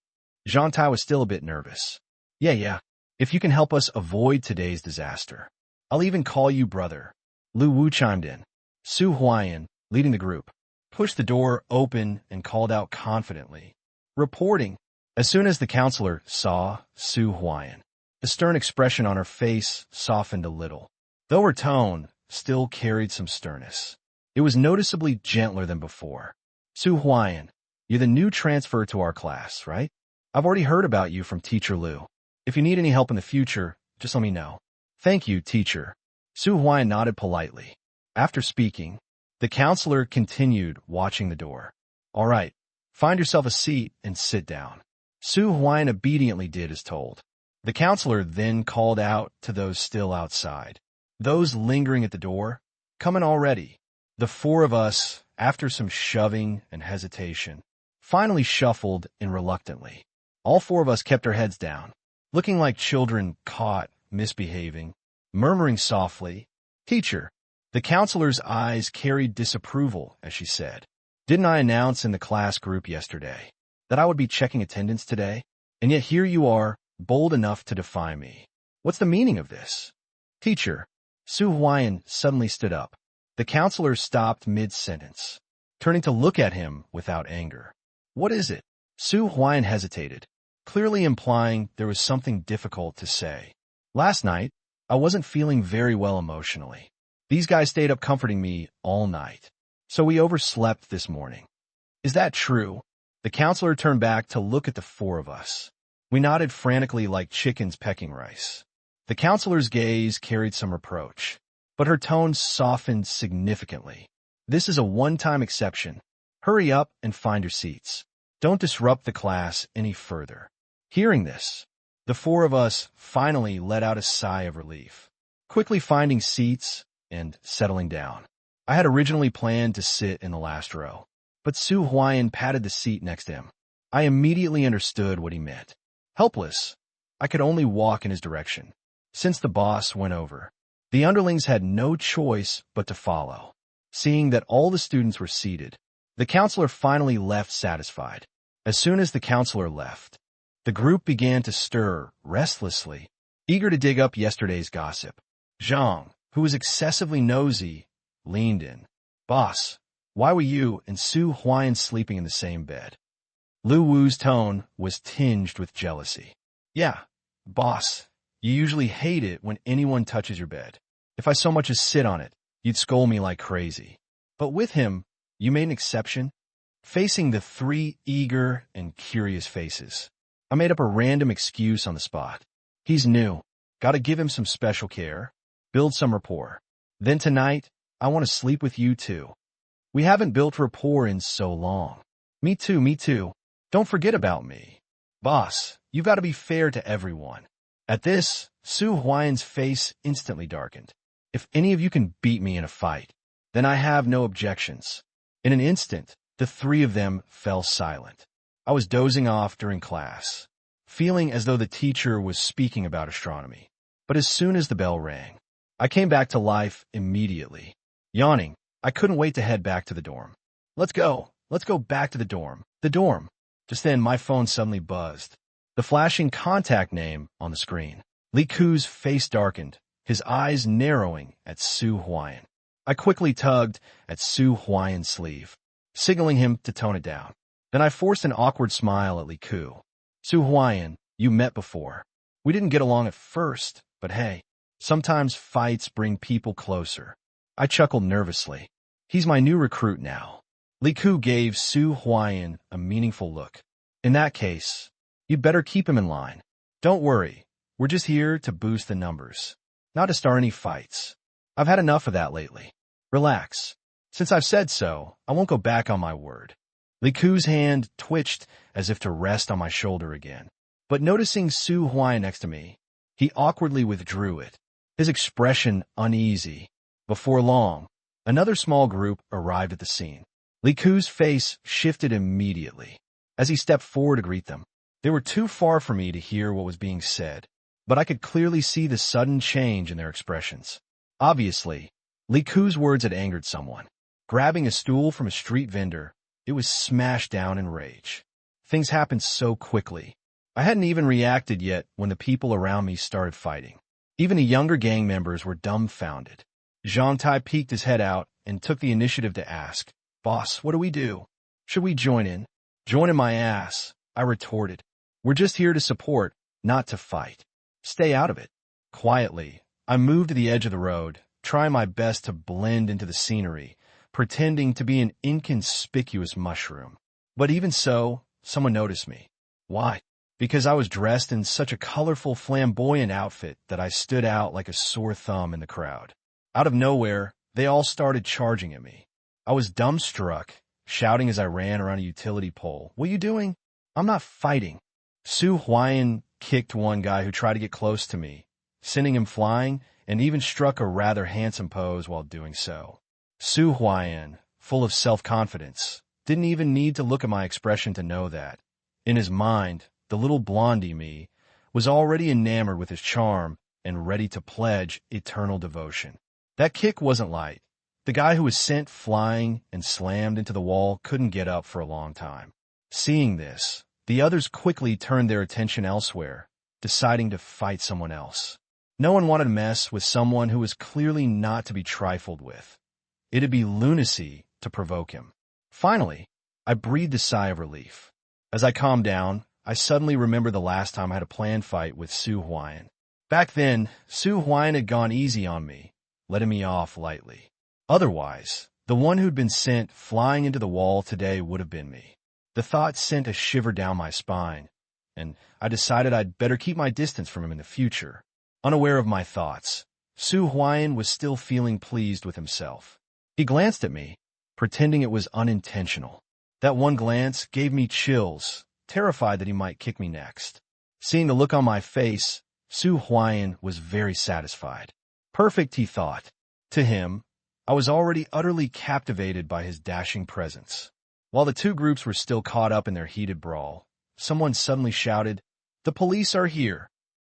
S1: Zhantai was still a bit nervous. Yeah. If you can help us avoid today's disaster. I'll even call you brother." Lu Wu chimed in. Su Huayan, leading the group, pushed the door open and called out confidently, "Reporting." As soon as the counselor saw Su Huayan, the stern expression on her face softened a little, though her tone still carried some sternness. It was noticeably gentler than before. "Su Huayan, you're the new transfer to our class, right? I've already heard about you from Teacher Lu. If you need any help in the future, just let me know." "Thank you, teacher." Su Huayan nodded politely. After speaking, the counselor continued watching the door. "All right, find yourself a seat and sit down." Su Huayan obediently did as told. The counselor then called out to those still outside. "Those lingering at the door, come in already." The four of us, after some shoving and hesitation, finally shuffled in reluctantly. All four of us kept our heads down, looking like children caught misbehaving, murmuring softly, "Teacher." The counselor's eyes carried disapproval as she said, "Didn't I announce in the class group yesterday that I would be checking attendance today? And yet here you are, bold enough to defy me. What's the meaning of this?" "Teacher." Su Huayan suddenly stood up. The counselor stopped mid-sentence, turning to look at him without anger. "What is it?" Su Huayan hesitated, clearly implying there was something difficult to say. "Last night, I wasn't feeling very well emotionally. These guys stayed up comforting me all night, so we overslept this morning." "Is that true?" The counselor turned back to look at the four of us. We nodded frantically like chickens pecking rice. The counselor's gaze carried some reproach, but her tone softened significantly. "This is a one-time exception. Hurry up and find your seats. Don't disrupt the class any further." Hearing this, the four of us finally let out a sigh of relief, quickly finding seats and settling down. I had originally planned to sit in the last row, but Su Huayan patted the seat next to him. I immediately understood what he meant. Helpless, I could only walk in his direction. Since the boss went over, the underlings had no choice but to follow. Seeing that all the students were seated, The counselor finally left satisfied. As soon as the counselor left, the group began to stir restlessly, eager to dig up yesterday's gossip. Zhang, who was excessively nosy, leaned in. Boss, why were you and Su Huan sleeping in the same bed? Lu Wu's tone was tinged with jealousy. Yeah, boss, you usually hate it when anyone touches your bed. If I so much as sit on it, you'd scold me like crazy. But with him, you made an exception? Facing the three eager and curious faces, I made up a random excuse on the spot. He's new. Gotta give him some special care. Build some rapport. Then tonight, I want to sleep with you too. We haven't built rapport in so long. Me too, me too. Don't forget about me. Boss, you've got to be fair to everyone. At this, Su Huan's face instantly darkened. If any of you can beat me in a fight, then I have no objections. In an instant, the three of them fell silent. I was dozing off during class, feeling as though the teacher was speaking about astronomy. But as soon as the bell rang, I came back to life immediately. Yawning, I couldn't wait to head back to the dorm. Let's go back to the dorm. The dorm. Just then, my phone suddenly buzzed. The flashing contact name on the screen. Li Ku's face darkened, his eyes narrowing at Su Huan. I quickly tugged at Su Huan's sleeve, signaling him to tone it down. Then I forced an awkward smile at Li Ku. Su Huan, you met before. We didn't get along at first, but hey, sometimes fights bring people closer. I chuckled nervously. He's my new recruit now. Li Ku gave Su Huan a meaningful look. In that case, you'd better keep him in line. Don't worry, we're just here to boost the numbers, not to start any fights. I've had enough of that lately. Relax. Since I've said so, I won't go back on my word. Li Ku's hand twitched as if to rest on my shoulder again. But noticing Su Huan next to me, he awkwardly withdrew it, his expression uneasy. Before long, another small group arrived at the scene. Li Ku's face shifted immediately as he stepped forward to greet them. They were too far for me to hear what was being said, but I could clearly see the sudden change in their expressions. Obviously, Li Ku's words had angered someone. Grabbing a stool from a street vendor, it was smashed down in rage. Things happened so quickly. I hadn't even reacted yet when the people around me started fighting. Even the younger gang members were dumbfounded. Zhang Tai peeked his head out and took the initiative to ask, Boss, what do we do? Should we join in? Join in my ass, I retorted. We're just here to support, not to fight. Stay out of it. Quietly, I moved to the edge of the road, trying my best to blend into the scenery, pretending to be an inconspicuous mushroom. But even so, someone noticed me. Why? Because I was dressed in such a colorful, flamboyant outfit that I stood out like a sore thumb in the crowd. Out of nowhere, they all started charging at me. I was dumbstruck, shouting as I ran around a utility pole. What are you doing? I'm not fighting. Su Huan kicked one guy who tried to get close to me, sending him flying, and even struck a rather handsome pose while doing so. Su Huan, full of self-confidence, didn't even need to look at my expression to know that. In his mind, the little blondie me was already enamored with his charm and ready to pledge eternal devotion. That kick wasn't light. The guy who was sent flying and slammed into the wall couldn't get up for a long time. Seeing this, the others quickly turned their attention elsewhere, deciding to fight someone else. No one wanted to mess with someone who was clearly not to be trifled with. It'd be lunacy to provoke him. Finally, I breathed a sigh of relief. As I calmed down, I suddenly remembered the last time I had a planned fight with Su Huan. Back then, Su Huan had gone easy on me, letting me off lightly. Otherwise, the one who'd been sent flying into the wall today would have been me. The thought sent a shiver down my spine, and I decided I'd better keep my distance from him in the future. Unaware of my thoughts, Su Huan was still feeling pleased with himself. He glanced at me, pretending it was unintentional. That one glance gave me chills, terrified that he might kick me next. Seeing the look on my face, Su Huan was very satisfied. Perfect, he thought. To him, I was already utterly captivated by his dashing presence. While the two groups were still caught up in their heated brawl, someone suddenly shouted, "The police are here!"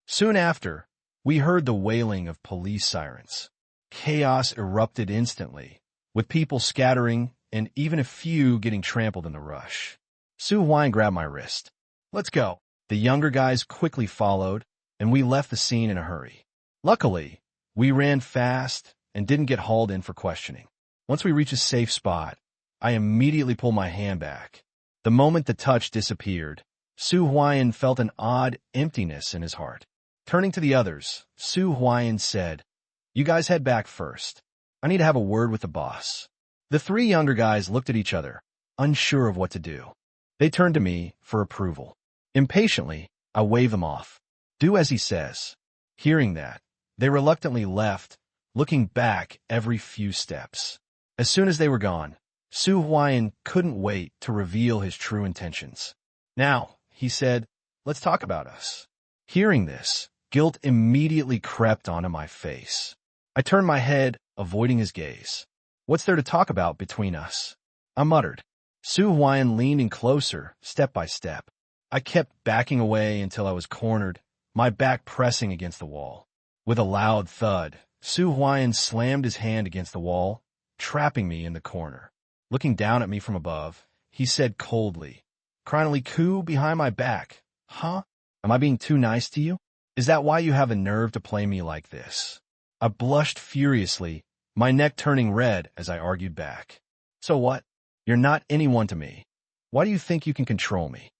S1: Soon after, we heard the wailing of police sirens. Chaos erupted instantly, with people scattering and even a few getting trampled in the rush. Su Huan grabbed my wrist. "Let's go." The younger guys quickly followed, and we left the scene in a hurry. Luckily, we ran fast and didn't get hauled in for questioning. Once we reached a safe spot, I immediately pulled my hand back. The moment the touch disappeared, Su Huan felt an odd emptiness in his heart. Turning to the others, Su Huan said, "You guys head back first. I need to have a word with the boss." The three younger guys looked at each other, unsure of what to do. They turned to me for approval. Impatiently, I waved them off. "Do as he says." Hearing that, they reluctantly left, looking back every few steps. As soon as they were gone, Su Huan couldn't wait to reveal his true intentions. "Now," he said, "let's talk about us." Hearing this, guilt immediately crept onto my face. I turned my head, avoiding his gaze. "What's there to talk about between us?" I muttered. Su Huan leaned in closer, step by step. I kept backing away until I was cornered, my back pressing against the wall. With a loud thud, Su Huan slammed his hand against the wall, trapping me in the corner. Looking down at me from above, he said coldly, "Chronally coup behind my back, huh? Am I being too nice to you? Is that why you have the nerve to play me like this?" I blushed furiously, my neck turning red as I argued back. "So what? You're not anyone to me. Why do you think you can control me?"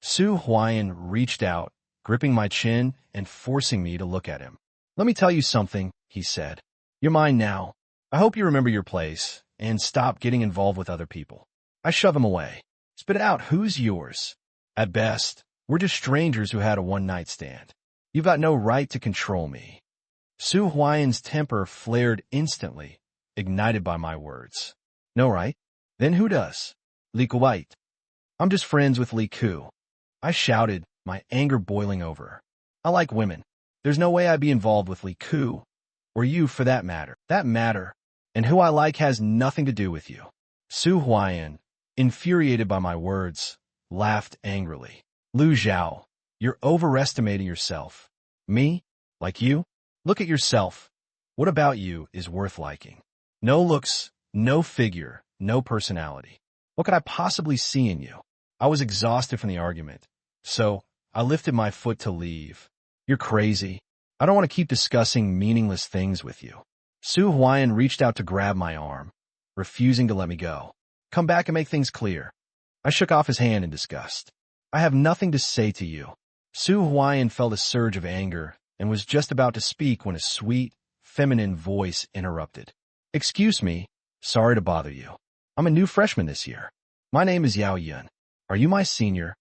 S1: Su Huan reached out, gripping my chin and forcing me to look at him. "Let me tell you something," he said. "You're mine now. I hope you remember your place and stop getting involved with other people." I shove him away. "Spit it out. Who's yours? At best, we're just strangers who had a one-night stand. You've got no right to control me." Su Huan's temper flared instantly, ignited by my words. "No right? Then who does?" "Li Kuwait. I'm just friends with Li Ku." I shouted, my anger boiling over. "I like women. There's no way I'd be involved with Li Ku, or you for that matter. That matter, and who I like has nothing to do with you." Su Huan, infuriated by my words, laughed angrily. "Lu Zhao, you're overestimating yourself. Me? Like you? Look at yourself. What about you is worth liking? No looks, no figure, no personality. What could I possibly see in you?" I was exhausted from the argument, so I lifted my foot to leave. "You're crazy. I don't want to keep discussing meaningless things with you." Su Huan reached out to grab my arm, refusing to let me go. "Come back and make things clear." I shook off his hand in disgust. "I have nothing to say to you." Su Huan felt a surge of anger and was just about to speak when a sweet, feminine voice interrupted. "Excuse me. Sorry to bother you. I'm a new freshman this year. My name is Yao Yun. Are you my senior?"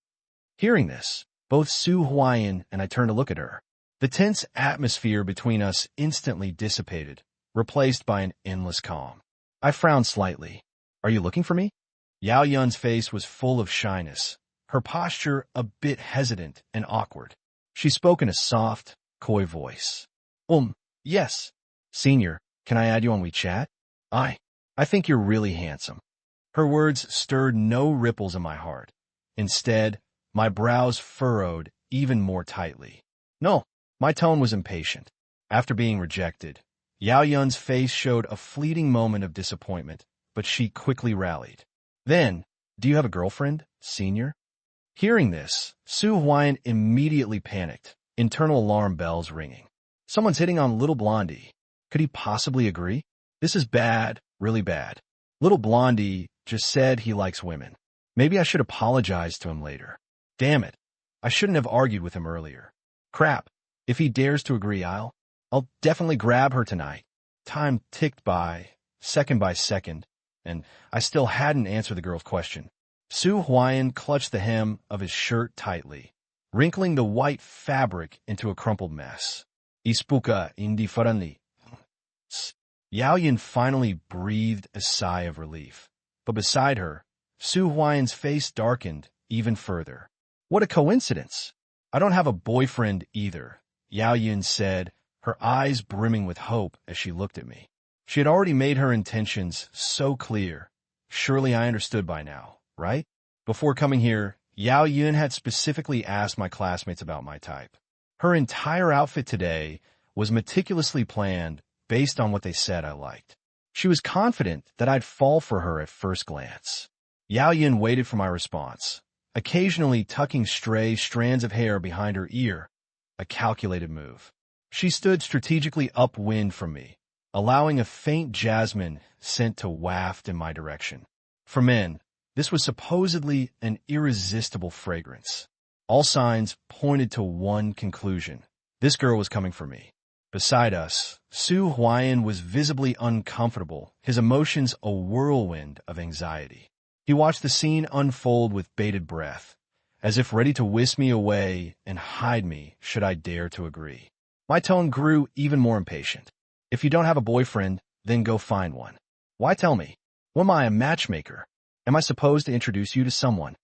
S1: Hearing this, both Su Huan and I turned to look at her. The tense atmosphere between us instantly dissipated, replaced by an endless calm. I frowned slightly. "Are you looking for me?" Yao Yun's face was full of shyness, her posture a bit hesitant and awkward. She spoke in a soft, coy voice. Yes. "Senior, can I add you on WeChat? I think you're really handsome." Her words stirred no ripples in my heart. Instead, my brows furrowed even more tightly. "No." My tone was impatient. After being rejected, Yao Yun's face showed a fleeting moment of disappointment, but she quickly rallied. "Then, do you have a girlfriend, senior?" Hearing this, Su Huan immediately panicked, internal alarm bells ringing. Someone's hitting on Little Blondie. Could he possibly agree? This is bad, really bad. Little Blondie just said he likes women. Maybe I should apologize to him later. Damn it. I shouldn't have argued with him earlier. Crap. If he dares to agree, I'll definitely grab her tonight. Time ticked by second, and I still hadn't answered the girl's question. Su Huan clutched the hem of his shirt tightly, wrinkling the white fabric into a crumpled mess. "Ispuka indiferently." Yao Yun finally breathed a sigh of relief, but beside her, Su Huan's face darkened even further. "What a coincidence. I don't have a boyfriend either," Yao Yun said, her eyes brimming with hope as she looked at me. She had already made her intentions so clear. Surely I understood by now, right? Before coming here, Yao Yun had specifically asked my classmates about my type. Her entire outfit today was meticulously planned based on what they said I liked. She was confident that I'd fall for her at first glance. Yao Yin waited for my response, occasionally tucking stray strands of hair behind her ear, a calculated move. She stood strategically upwind from me, allowing a faint jasmine scent to waft in my direction. For men, this was supposedly an irresistible fragrance. All signs pointed to one conclusion. This girl was coming for me. Beside us, Su Huayan was visibly uncomfortable, his emotions a whirlwind of anxiety. He watched the scene unfold with bated breath, as if ready to whisk me away and hide me should I dare to agree. My tone grew even more impatient. If you don't have a boyfriend, then go find one. Why tell me? What, am I a matchmaker? Am I supposed to introduce you to someone?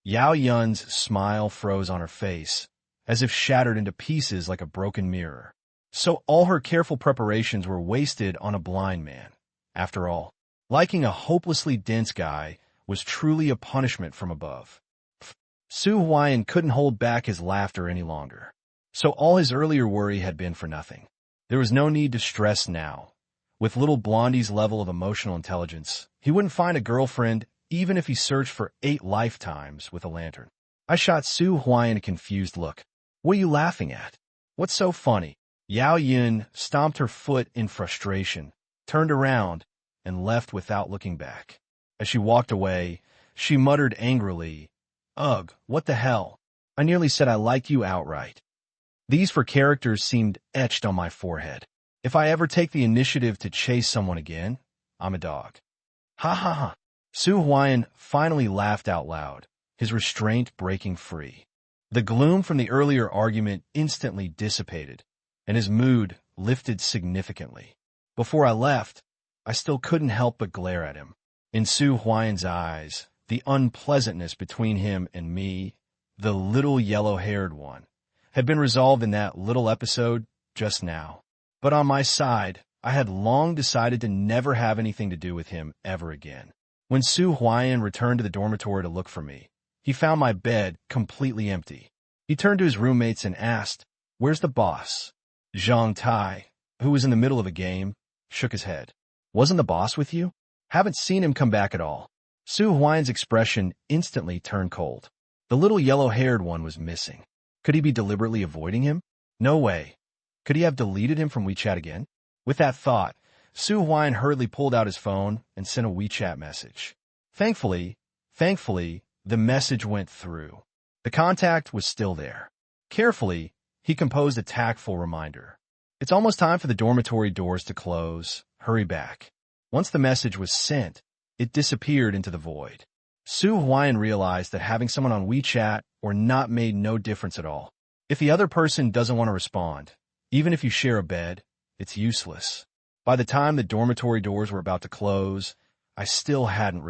S1: Yao Yun's smile froze on her face, as if shattered into pieces like a broken mirror. So all her careful preparations were wasted on a blind man. After all, liking a hopelessly dense guy was truly a punishment from above. Su Huayan couldn't hold back his laughter any longer. So all his earlier worry had been for nothing. There was no need to stress now. With little Blondie's level of emotional intelligence, he wouldn't find a girlfriend even if he searched for 8 lifetimes with a lantern. I shot Su Huayan a confused look. What are you laughing at? What's so funny? Yao Yun stomped her foot in frustration, turned around, and left without looking back. As she walked away, she muttered angrily, "Ugh, what the hell? I nearly said I like you outright." These 4 characters seemed etched on my forehead. If I ever take the initiative to chase someone again, I'm a dog. Ha ha ha. Su Huayan finally laughed out loud, his restraint breaking free. The gloom from the earlier argument instantly dissipated, and his mood lifted significantly. Before I left, I still couldn't help but glare at him. In Su Huayan's eyes, the unpleasantness between him and me, the little yellow-haired one, had been resolved in that little episode just now. But on my side, I had long decided to never have anything to do with him ever again. When Su Huayan returned to the dormitory to look for me, he found my bed completely empty. He turned to his roommates and asked, "Where's the boss?" Zhang Tai, who was in the middle of a game, shook his head. "Wasn't the boss with you? Haven't seen him come back at all." Su Huayan's expression instantly turned cold. The little yellow-haired one was missing. Could he be deliberately avoiding him? No way. Could he have deleted him from WeChat again? With that thought, Su Huayan hurriedly pulled out his phone and sent a WeChat message. Thankfully, the message went through. The contact was still there. Carefully, he composed a tactful reminder. "It's almost time for the dormitory doors to close. Hurry back." Once the message was sent, it disappeared into the void. Su Huayan realized that having someone on WeChat or not made no difference at all. If the other person doesn't want to respond, even if you share a bed, it's useless. By the time the dormitory doors were about to close, I still hadn't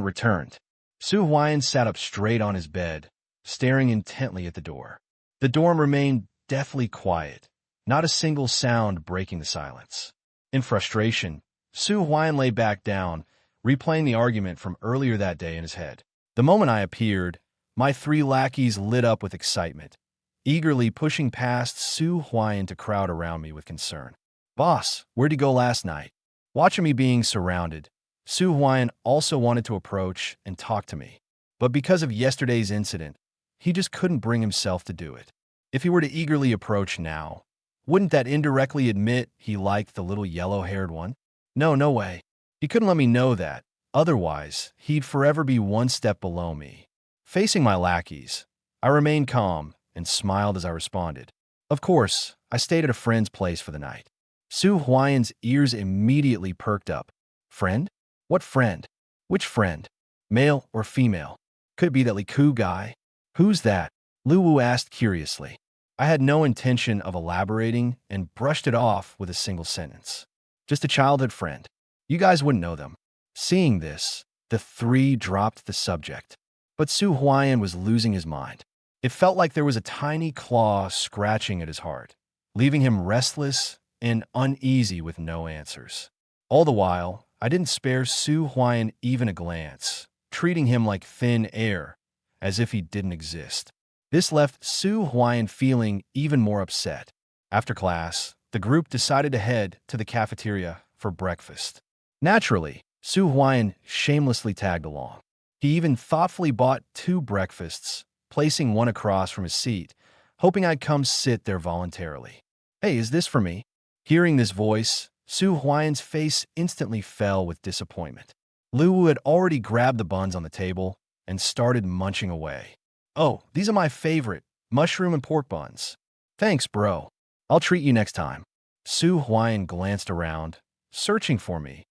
S1: returned. Su Huayan sat up straight on his bed, staring intently at the door. The dorm remained deathly quiet, not a single sound breaking the silence. In frustration, Su Huayan lay back down, replaying the argument from earlier that day in his head. The moment I appeared, my 3 lackeys lit up with excitement, eagerly pushing past Su Huayan to crowd around me with concern. "Boss, where'd you go last night?" Watching me being surrounded, Su Huayan also wanted to approach and talk to me. But because of yesterday's incident, he just couldn't bring himself to do it. If he were to eagerly approach now, wouldn't that indirectly admit he liked the little yellow-haired one? No way. He couldn't let me know that. Otherwise, he'd forever be one step below me. Facing my lackeys, I remained calm and smiled as I responded. Of course, I stayed at a friend's place for the night. Su Huayan's ears immediately perked up. Friend? What friend? Which friend? Male or female? Could it be that Liku guy? Who's that? Lu Wu asked curiously. I had no intention of elaborating and brushed it off with a single sentence. Just a childhood friend. You guys wouldn't know them. Seeing this, the 3 dropped the subject. But Su Huayan was losing his mind. It felt like there was a tiny claw scratching at his heart, leaving him restless and uneasy with no answers. All the while, I didn't spare Su Huayan even a glance, treating him like thin air, as if he didn't exist. This left Su Huayan feeling even more upset. After class, the group decided to head to the cafeteria for breakfast. Naturally, Su Huayan shamelessly tagged along. He even thoughtfully bought 2 breakfasts, placing one across from his seat, hoping I'd come sit there voluntarily. "Hey, is this for me?" Hearing this voice, Su Huayan's face instantly fell with disappointment. Lu had already grabbed the buns on the table and started munching away. "Oh, these are my favorite, mushroom and pork buns." "Thanks, bro. I'll treat you next time." Su Huayan glanced around, searching for me,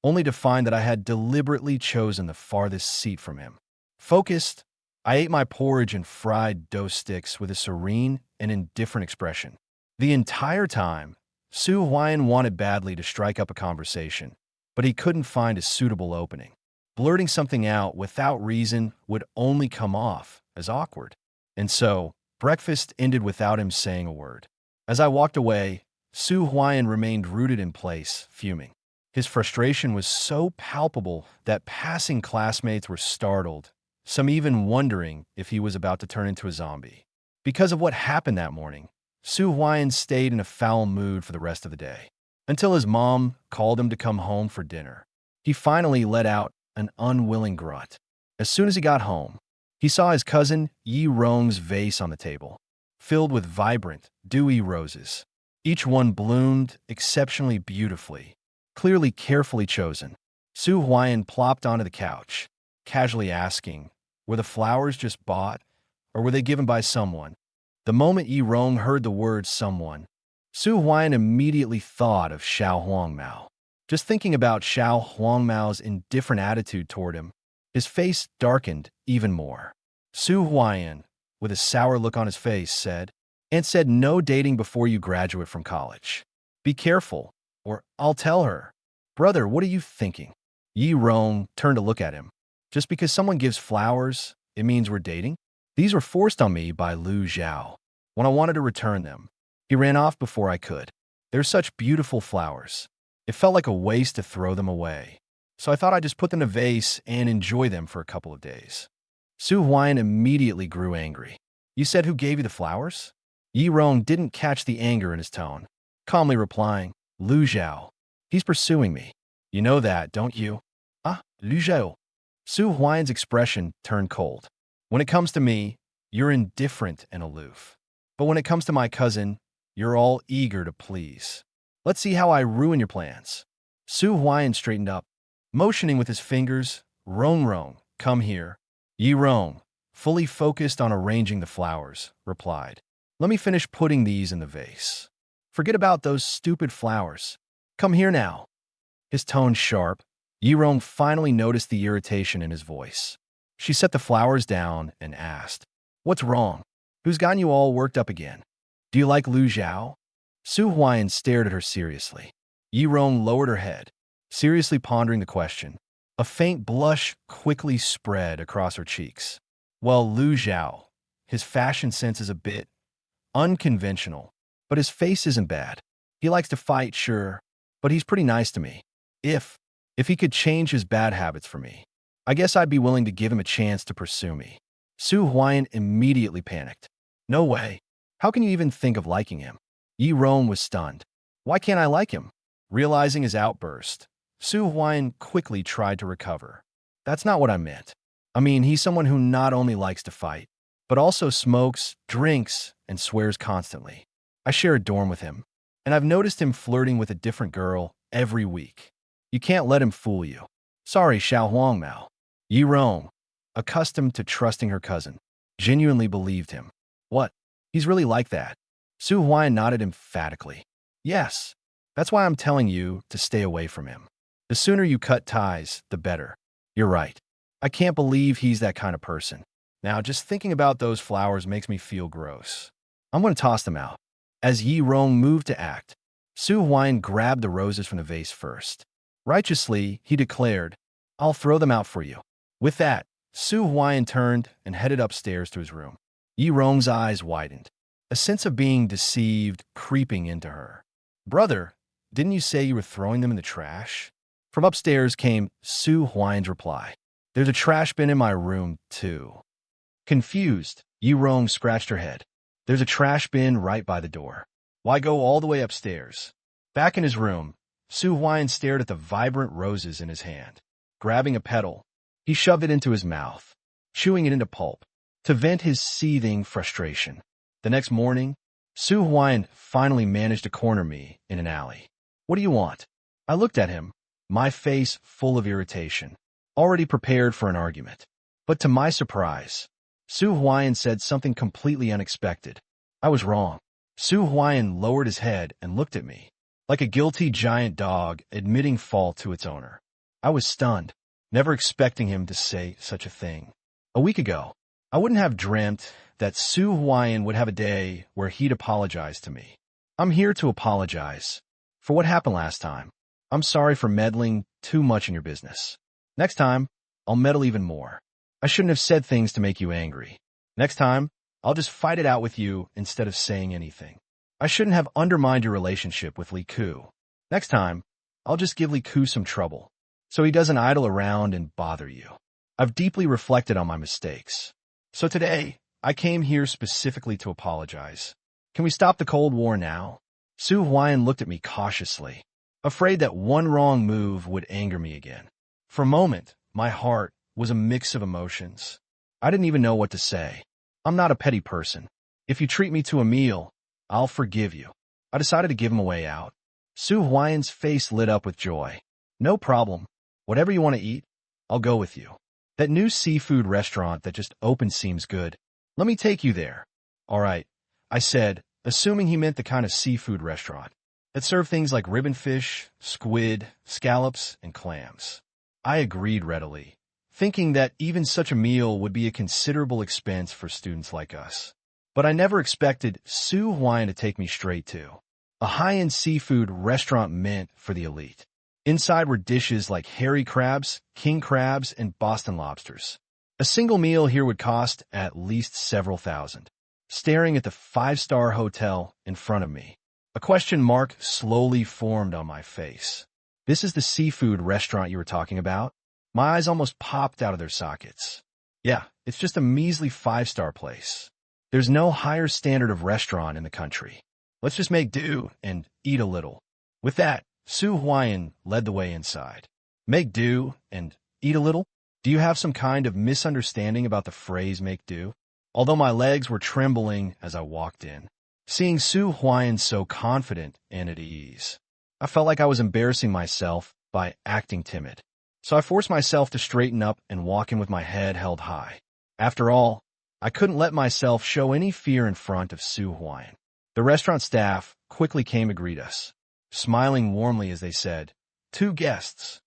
S1: only to find that I had deliberately chosen the farthest seat from him. Focused, I ate my porridge and fried dough sticks with a serene and indifferent expression. The entire time, Su Huayan wanted badly to strike up a conversation, but he couldn't find a suitable opening. Blurting something out without reason would only come off as awkward. And so, breakfast ended without him saying a word. As I walked away, Su Huayan remained rooted in place, fuming. His frustration was so palpable that passing classmates were startled, some even wondering if he was about to turn into a zombie. Because of what happened that morning, Su Huayan stayed in a foul mood for the rest of the day, until his mom called him to come home for dinner. He finally let out an unwilling grunt. As soon as he got home, he saw his cousin Yi Rong's vase on the table, filled with vibrant, dewy roses. Each one bloomed exceptionally beautifully, clearly carefully chosen. Su Huayan plopped onto the couch, casually asking, were the flowers just bought, or were they given by someone? The moment Yi Rong heard the word someone, Su Huayan immediately thought of Xiao Huangmao. Just thinking about Xiao Huangmao's indifferent attitude toward him, his face darkened even more. Su Huayan, with a sour look on his face, said, "Aunt said no dating before you graduate from college. Be careful, or I'll tell her." "Brother, what are you thinking?" Yi Rong turned to look at him. "Just because someone gives flowers, it means we're dating?" "These were forced on me by Lu Zhao. When I wanted to return them, he ran off before I could. They're such beautiful flowers. It felt like a waste to throw them away. So I thought I'd just put them in a vase and enjoy them for a couple of days." Su Huayan immediately grew angry. "You said who gave you the flowers?" Yi Rong didn't catch the anger in his tone, calmly replying, "Lu Zhao. He's pursuing me. You know that, don't you?" "Ah, Lu Zhao." Su Huayan's expression turned cold. "When it comes to me, you're indifferent and aloof. But when it comes to my cousin, you're all eager to please. Let's see how I ruin your plans." Su Huayan straightened up, motioning with his fingers, "Rong, come here." Yi Rong, fully focused on arranging the flowers, replied, "Let me finish putting these in the vase. Forget about those stupid flowers. Come here now." His tone sharp, Yi Rong finally noticed the irritation in his voice. She set the flowers down and asked, "What's wrong? Who's gotten you all worked up again? Do you like Lu Zhao?" Su Huayan stared at her seriously. Yi Rong lowered her head, seriously pondering the question. A faint blush quickly spread across her cheeks. "Well, Lu Zhao, his fashion sense is a bit unconventional, but his face isn't bad. He likes to fight, sure, but he's pretty nice to me. If he could change his bad habits for me, I guess I'd be willing to give him a chance to pursue me." Su Huayan immediately panicked. "No way. How can you even think of liking him?" Yi Rong was stunned. "Why can't I like him?" Realizing his outburst, Su Huayan quickly tried to recover. "That's not what I meant. I mean, he's someone who not only likes to fight, but also smokes, drinks, and swears constantly. I share a dorm with him, and I've noticed him flirting with a different girl every week. You can't let him fool you." "Sorry, Xiao Huangmao." Yi Rong, accustomed to trusting her cousin, genuinely believed him. "What? He's really like that?" Su Huayan nodded emphatically. "Yes. That's why I'm telling you to stay away from him. The sooner you cut ties, the better." "You're right. I can't believe he's that kind of person. Now, just thinking about those flowers makes me feel gross. I'm going to toss them out." As Yi Rong moved to act, Su Huayan grabbed the roses from the vase first. Righteously, he declared, "I'll throw them out for you." With that, Su Huayan turned and headed upstairs to his room. Yi Rong's eyes widened, a sense of being deceived creeping into her. "Brother, didn't you say you were throwing them in the trash?" From upstairs came Su Huayan's reply. "There's a trash bin in my room, too." Confused, Yi Rong scratched her head. "There's a trash bin right by the door. Why go all the way upstairs?" Back in his room, Su Huan stared at the vibrant roses in his hand. Grabbing a petal, he shoved it into his mouth, chewing it into pulp, to vent his seething frustration. The next morning, Su Huan finally managed to corner me in an alley. "What do you want?" I looked at him, my face full of irritation, already prepared for an argument. But to my surprise, Su Huan said something completely unexpected. I was wrong. Su Huan lowered his head and looked at me, like a guilty giant dog admitting fault to its owner. I was stunned, never expecting him to say such a thing. A week ago, I wouldn't have dreamt that Su Huan would have a day where he'd apologize to me. "I'm here to apologize for what happened last time. I'm sorry for meddling too much in your business. Next time, I'll meddle even more. I shouldn't have said things to make you angry. Next time, I'll just fight it out with you instead of saying anything. I shouldn't have undermined your relationship with Li Ku. Next time, I'll just give Li Ku some trouble, so he doesn't idle around and bother you. I've deeply reflected on my mistakes. So today, I came here specifically to apologize. Can we stop the Cold War now?" Su Huan looked at me cautiously, afraid that one wrong move would anger me again. For a moment, my heart was a mix of emotions. I didn't even know what to say. I'm not a petty person. If you treat me to a meal, I'll forgive you. I decided to give him a way out. Su Huan's face lit up with joy. "No problem. Whatever you want to eat, I'll go with you. That new seafood restaurant that just opened seems good. Let me take you there." "All right," I said, assuming he meant the kind of seafood restaurant that served things like ribbon fish, squid, scallops, and clams. I agreed readily, thinking that even such a meal would be a considerable expense for students like us. But I never expected Su Huan to take me straight to a high-end seafood restaurant meant for the elite. Inside were dishes like hairy crabs, king crabs, and Boston lobsters. A single meal here would cost at least several thousand. Staring at the five-star hotel in front of me, a question mark slowly formed on my face. "This is the seafood restaurant you were talking about?" My eyes almost popped out of their sockets. "Yeah, it's just a measly five-star place. There's no higher standard of restaurant in the country. Let's just make do and eat a little." With that, Su Huan led the way inside. "Make do and eat a little? Do you have some kind of misunderstanding about the phrase make do?" Although my legs were trembling as I walked in, seeing Su Huan so confident and at ease, I felt like I was embarrassing myself by acting timid. So I forced myself to straighten up and walk in with my head held high. After all, I couldn't let myself show any fear in front of Su Huan. The restaurant staff quickly came to greet us, smiling warmly as they said, "Two guests."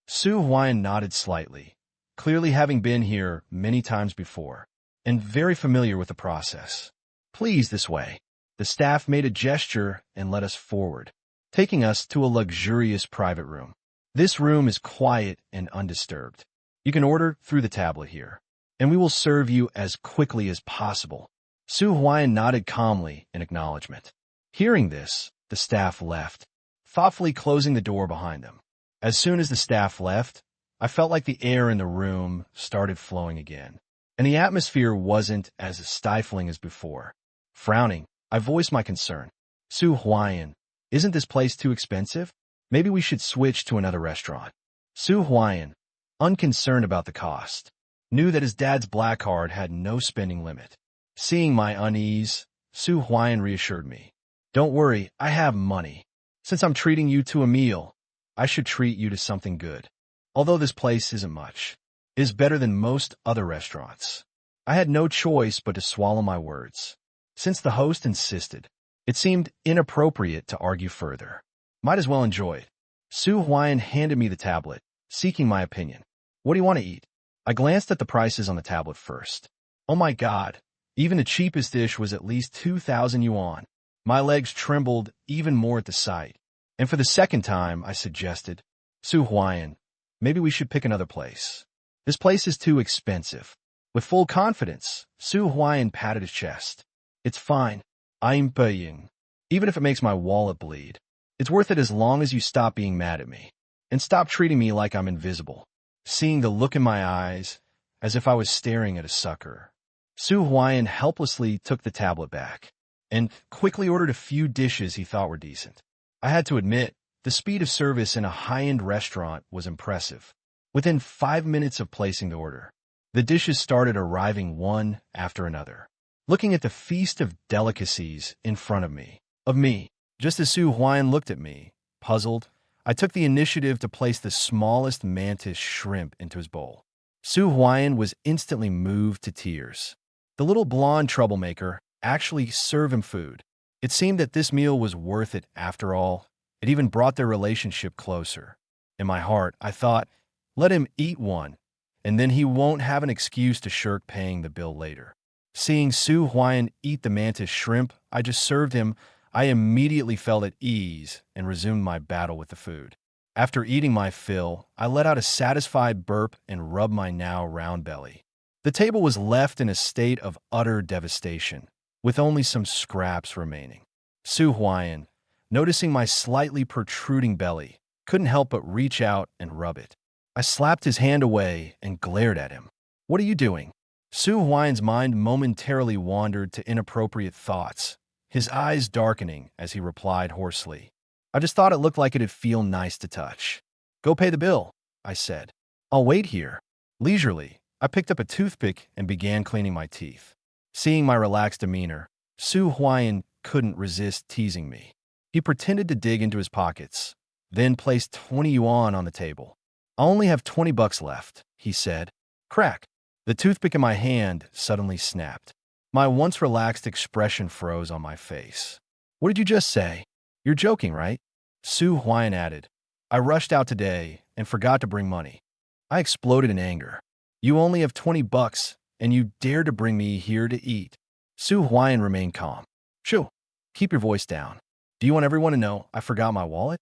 S1: Su Huan nodded slightly, clearly having been here many times before, and very familiar with the process. "Please, this way." The staff made a gesture and led us forward, taking us to a luxurious private room. "This room is quiet and undisturbed. You can order through the tablet here, and we will serve you as quickly as possible." Su Huan nodded calmly in acknowledgement. Hearing this, the staff left, thoughtfully closing the door behind them. As soon as the staff left, I felt like the air in the room started flowing again, and the atmosphere wasn't as stifling as before. Frowning, I voiced my concern. "Su Huan, isn't this place too expensive? Maybe we should switch to another restaurant." Su Huan, unconcerned about the cost, knew that his dad's black card had no spending limit. Seeing my unease, Su Huan reassured me. "Don't worry, I have money. Since I'm treating you to a meal, I should treat you to something good. Although this place isn't much, it is better than most other restaurants." I had no choice but to swallow my words. Since the host insisted, it seemed inappropriate to argue further. Might as well enjoy it. Su Huan handed me the tablet, seeking my opinion. "What do you want to eat?" I glanced at the prices on the tablet first. Oh my God, even the cheapest dish was at least 2,000 yuan. My legs trembled even more at the sight. And for the second time, I suggested, "Su Huan, maybe we should pick another place. This place is too expensive." With full confidence, Su Huan patted his chest. "It's fine. I'm paying. Even if it makes my wallet bleed. It's worth it as long as you stop being mad at me. And stop treating me like I'm invisible." Seeing the look in my eyes, as if I was staring at a sucker, Su Huan helplessly took the tablet back, and quickly ordered a few dishes he thought were decent. I had to admit, The speed of service in a high-end restaurant was impressive. Within 5 minutes of placing the order, the dishes started arriving one after another. Looking at the feast of delicacies in front of me, just as Su Huan looked at me, puzzled, I took the initiative to place the smallest mantis shrimp into his bowl. Su Huan was instantly moved to tears. The little blonde troublemaker actually served him food. It seemed that this meal was worth it after all. It even brought their relationship closer. In my heart, I thought, let him eat one, and then he won't have an excuse to shirk paying the bill later. Seeing Su Huan eat the mantis shrimp I just served him, I immediately felt at ease and resumed my battle with the food. After eating my fill, I let out a satisfied burp and rubbed my now round belly. The table was left in a state of utter devastation, with only some scraps remaining. Su Huan, noticing my slightly protruding belly, couldn't help but reach out and rub it. I slapped his hand away and glared at him. "What are you doing?" Su Huan's mind momentarily wandered to inappropriate thoughts, his eyes darkening as he replied hoarsely, "I just thought it looked like it'd feel nice to touch." "Go pay the bill," I said. "I'll wait here." Leisurely, I picked up a toothpick and began cleaning my teeth. Seeing my relaxed demeanor, Su Huan couldn't resist teasing me. He pretended to dig into his pockets, then placed 20 yuan on the table. "I only have 20 bucks left," he said. Crack! The toothpick in my hand suddenly snapped. My once relaxed expression froze on my face. "What did you just say? You're joking, right?" Su Huan added. "I rushed out today and forgot to bring money." I exploded in anger. "You only have 20 bucks, and you dare to bring me here to eat." Su Huan remained calm. "Shoo, keep your voice down. Do you want everyone to know I forgot my wallet?"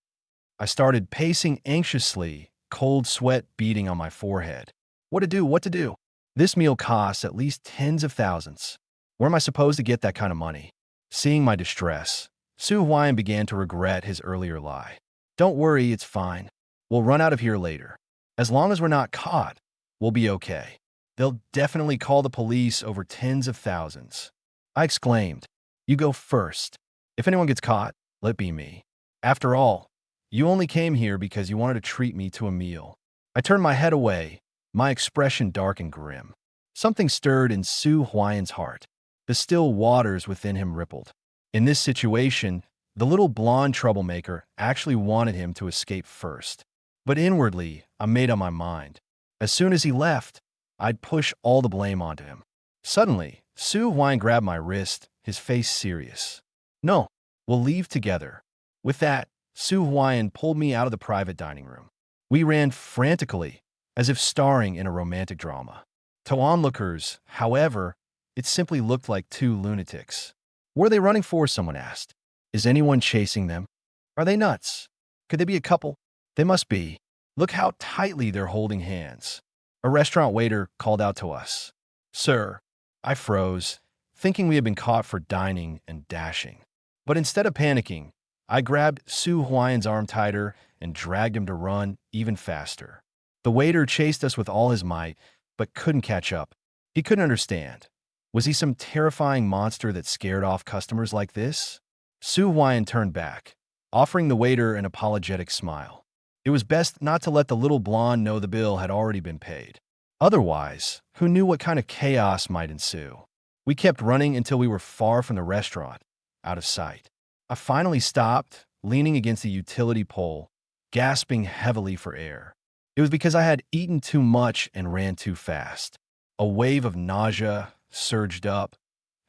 S1: I started pacing anxiously, cold sweat beading on my forehead. What to do? What to do? This meal costs at least tens of thousands. Where am I supposed to get that kind of money? Seeing my distress, Su Huan began to regret his earlier lie. "Don't worry, it's fine. We'll run out of here later. As long as we're not caught, we'll be okay. They'll definitely call the police over tens of thousands." I exclaimed, "You go first. If anyone gets caught, let it be me. After all, you only came here because you wanted to treat me to a meal." I turned my head away, my expression dark and grim. Something stirred in Su Huan's heart. The still waters within him rippled. In this situation, the little blonde troublemaker actually wanted him to escape first. But inwardly, I made up my mind. As soon as he left, I'd push all the blame onto him. Suddenly, Su Huan grabbed my wrist, his face serious. "No, we'll leave together." With that, Su Huan pulled me out of the private dining room. We ran frantically, as if starring in a romantic drama. To onlookers, however, it simply looked like two lunatics. "Where are they running for?" someone asked. "Is anyone chasing them? Are they nuts? Could they be a couple? They must be. Look how tightly they're holding hands." A restaurant waiter called out to us. "Sir." I froze, thinking we had been caught for dining and dashing. But instead of panicking, I grabbed Su Huan's arm tighter and dragged him to run even faster. The waiter chased us with all his might, but couldn't catch up. He couldn't understand. Was he some terrifying monster that scared off customers like this? Su Huan turned back, offering the waiter an apologetic smile. It was best not to let the little blonde know the bill had already been paid. Otherwise, who knew what kind of chaos might ensue? We kept running until we were far from the restaurant, out of sight. I finally stopped, leaning against the utility pole, gasping heavily for air. It was because I had eaten too much and ran too fast. A wave of nausea surged up,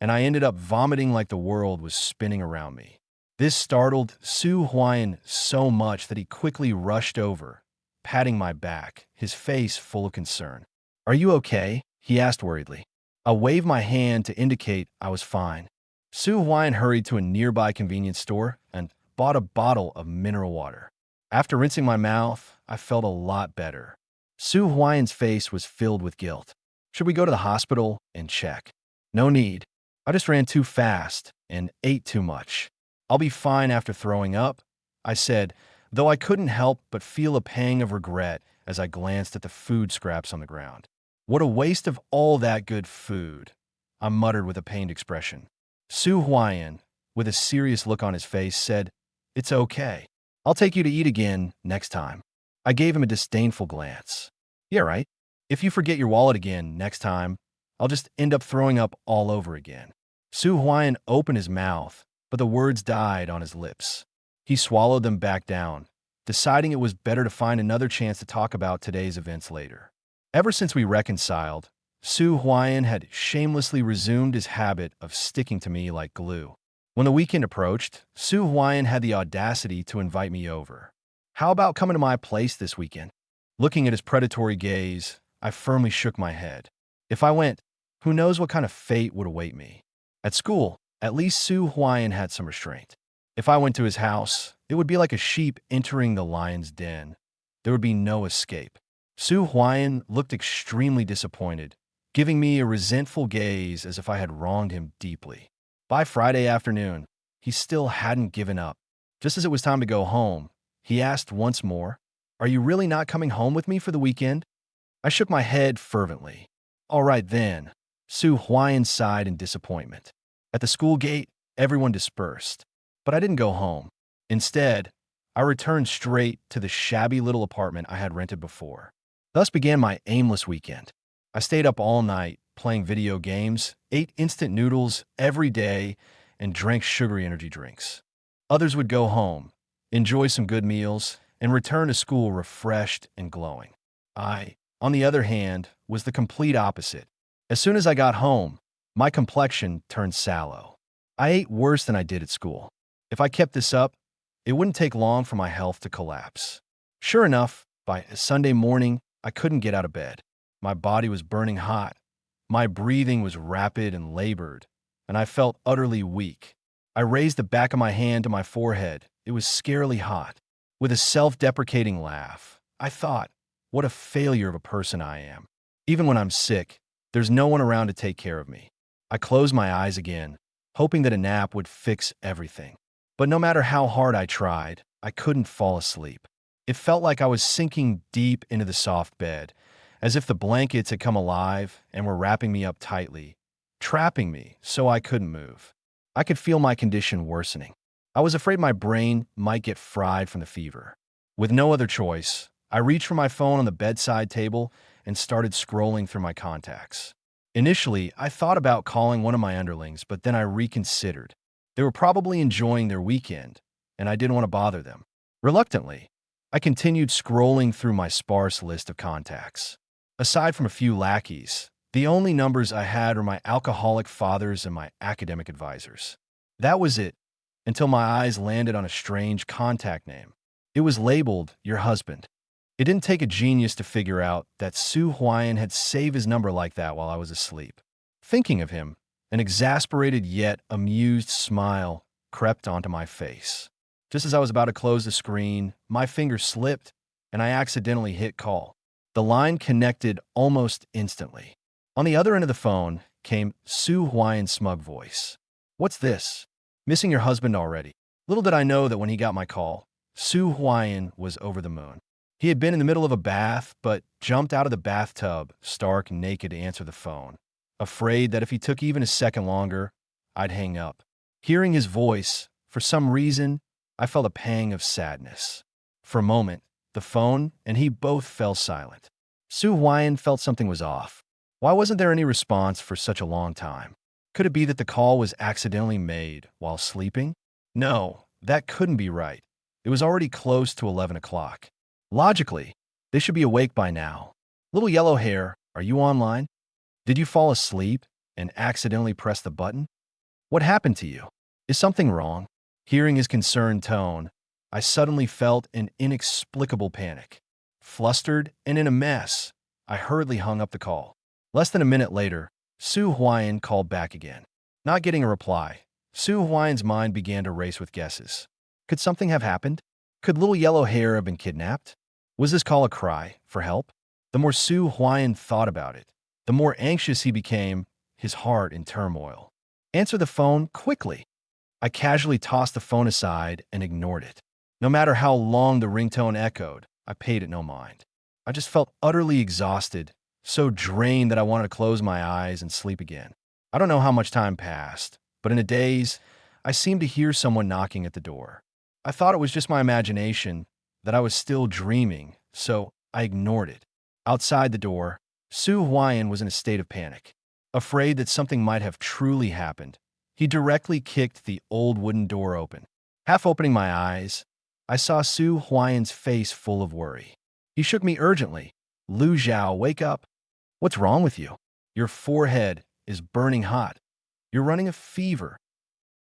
S1: and I ended up vomiting like the world was spinning around me. This startled Su Huan so much that he quickly rushed over, patting my back, his face full of concern. "Are you okay?" he asked worriedly. I waved my hand to indicate I was fine. Su Huan hurried to a nearby convenience store and bought a bottle of mineral water. After rinsing my mouth, I felt a lot better. Su Huan's face was filled with guilt. "Should we go to the hospital and check?" "No need. I just ran too fast and ate too much. I'll be fine after throwing up," I said, though I couldn't help but feel a pang of regret as I glanced at the food scraps on the ground. "What a waste of all that good food," I muttered with a pained expression. Su Huan, with a serious look on his face, said, "It's okay. I'll take you to eat again next time. I gave him a disdainful glance. Yeah, right. If you forget your wallet again next time, I'll just end up throwing up all over again. Su Huan opened his mouth, but the words died on his lips. He swallowed them back down, deciding it was better to find another chance to talk about today's events later. Ever since we reconciled, Su Huan had shamelessly resumed his habit of sticking to me like glue. When the weekend approached, Su Huan had the audacity to invite me over. How about coming to my place this weekend? Looking at his predatory gaze, I firmly shook my head. If I went, who knows what kind of fate would await me? At school, at least Su Huan had some restraint. If I went to his house, it would be like a sheep entering the lion's den. There would be no escape. Su Huan looked extremely disappointed, giving me a resentful gaze as if I had wronged him deeply. By Friday afternoon, he still hadn't given up. Just as it was time to go home, he asked once more, "Are you really not coming home with me for the weekend?" I shook my head fervently. All right then. Su Huan sighed in disappointment. At the school gate, everyone dispersed. But I didn't go home. Instead, I returned straight to the shabby little apartment I had rented before. Thus began my aimless weekend. I stayed up all night, playing video games, ate instant noodles every day, and drank sugary energy drinks. Others would go home, enjoy some good meals, and return to school refreshed and glowing. I, on the other hand, was the complete opposite. As soon as I got home, my complexion turned sallow. I ate worse than I did at school. If I kept this up, it wouldn't take long for my health to collapse. Sure enough, by Sunday morning, I couldn't get out of bed. My body was burning hot. My breathing was rapid and labored, and I felt utterly weak. I raised the back of my hand to my forehead. It was scarily hot. With a self-deprecating laugh, I thought, what a failure of a person I am. Even when I'm sick, there's no one around to take care of me. I closed my eyes again, hoping that a nap would fix everything. But no matter how hard I tried, I couldn't fall asleep. It felt like I was sinking deep into the soft bed, as if the blankets had come alive and were wrapping me up tightly, trapping me so I couldn't move. I could feel my condition worsening. I was afraid my brain might get fried from the fever. With no other choice, I reached for my phone on the bedside table and started scrolling through my contacts. Initially, I thought about calling one of my underlings, but then I reconsidered. They were probably enjoying their weekend, and I didn't want to bother them. Reluctantly, I continued scrolling through my sparse list of contacts. Aside from a few lackeys, the only numbers I had were my alcoholic fathers and my academic advisors. That was it, until my eyes landed on a strange contact name. It was labeled, "Your husband." It didn't take a genius to figure out that Su Huan had saved his number like that while I was asleep. Thinking of him, an exasperated yet amused smile crept onto my face. Just as I was about to close the screen, my finger slipped, and I accidentally hit call. The line connected almost instantly. On the other end of the phone came Su Huan's smug voice. "What's this? Missing your husband already?" Little did I know that when he got my call, Su Huan was over the moon. He had been in the middle of a bath, but jumped out of the bathtub, stark naked, to answer the phone, afraid that if he took even a second longer, I'd hang up. Hearing his voice, for some reason, I felt a pang of sadness. For a moment, the phone and he both fell silent. Su Huan felt something was off. Why wasn't there any response for such a long time? Could it be that the call was accidentally made while sleeping? No, that couldn't be right. It was already close to 11 o'clock. Logically, they should be awake by now. Little yellow hair, are you online? Did you fall asleep and accidentally press the button? What happened to you? Is something wrong? Hearing his concerned tone, I suddenly felt an inexplicable panic. Flustered and in a mess, I hurriedly hung up the call. Less than a minute later, Su Huan called back again. Not getting a reply, Su Huan's mind began to race with guesses. Could something have happened? Could little yellow hair have been kidnapped? Was this call a cry for help? The more Su Huan thought about it, the more anxious he became, his heart in turmoil. Answer the phone quickly. I casually tossed the phone aside and ignored it. No matter how long the ringtone echoed, I paid it no mind. I just felt utterly exhausted, so drained that I wanted to close my eyes and sleep again. I don't know how much time passed, but in a daze, I seemed to hear someone knocking at the door. I thought it was just my imagination, that I was still dreaming, so I ignored it. Outside the door, Su Huayan was in a state of panic. Afraid that something might have truly happened, he directly kicked the old wooden door open. Half opening my eyes, I saw Su Huayan's face full of worry. He shook me urgently. "Lu Zhao, wake up. What's wrong with you? Your forehead is burning hot. You're running a fever."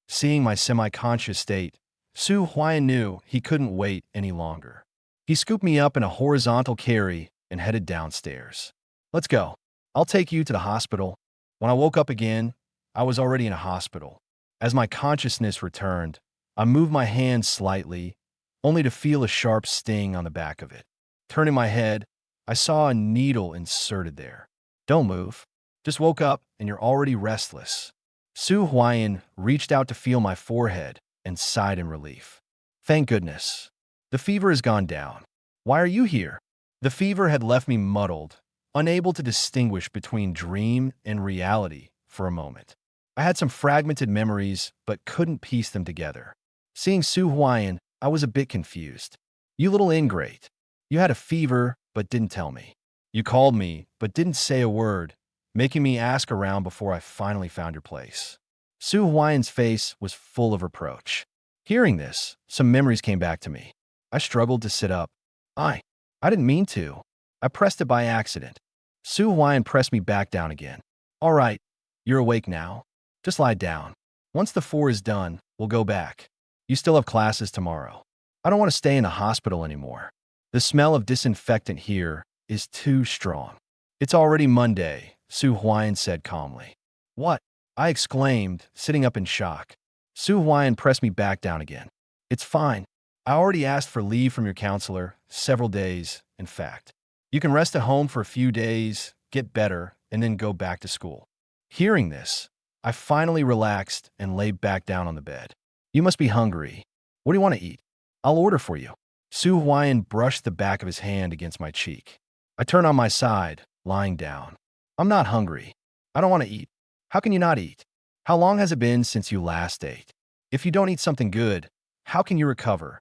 S1: Seeing my semi-conscious state, Su Huayan knew he couldn't wait any longer. He scooped me up in a horizontal carry and headed downstairs. "Let's go. I'll take you to the hospital." When I woke up again, I was already in a hospital. As my consciousness returned, I moved my hand slightly, only to feel a sharp sting on the back of it. Turning my head, I saw a needle inserted there. "Don't move. Just woke up and you're already restless." Su Huayan reached out to feel my forehead and sighed in relief. "Thank goodness. The fever has gone down. Why are you here?" The fever had left me muddled, unable to distinguish between dream and reality for a moment. I had some fragmented memories, but couldn't piece them together. Seeing Su Huayan, I was a bit confused. "You little ingrate. You had a fever, but didn't tell me. You called me, but didn't say a word, making me ask around before I finally found your place." Su Huayan's face was full of reproach. Hearing this, some memories came back to me. I struggled to sit up. I didn't mean to. I pressed it by accident. Su Huayan pressed me back down again. "All right, you're awake now. Just lie down. Once the 4 is done, we'll go back. You still have classes tomorrow. I don't want to stay in the hospital anymore. The smell of disinfectant here is too strong." "It's already Monday," Su Huayan said calmly. "What?" I exclaimed, sitting up in shock. Su Huayan pressed me back down again. "It's fine. I already asked for leave from your counselor, several days, in fact. You can rest at home for a few days, get better, and then go back to school." Hearing this, I finally relaxed and lay back down on the bed. "You must be hungry. What do you want to eat? I'll order for you." Su Huayan brushed the back of his hand against my cheek. I turned on my side, lying down. "I'm not hungry. I don't want to eat." "How can you not eat? How long has it been since you last ate? If you don't eat something good, how can you recover?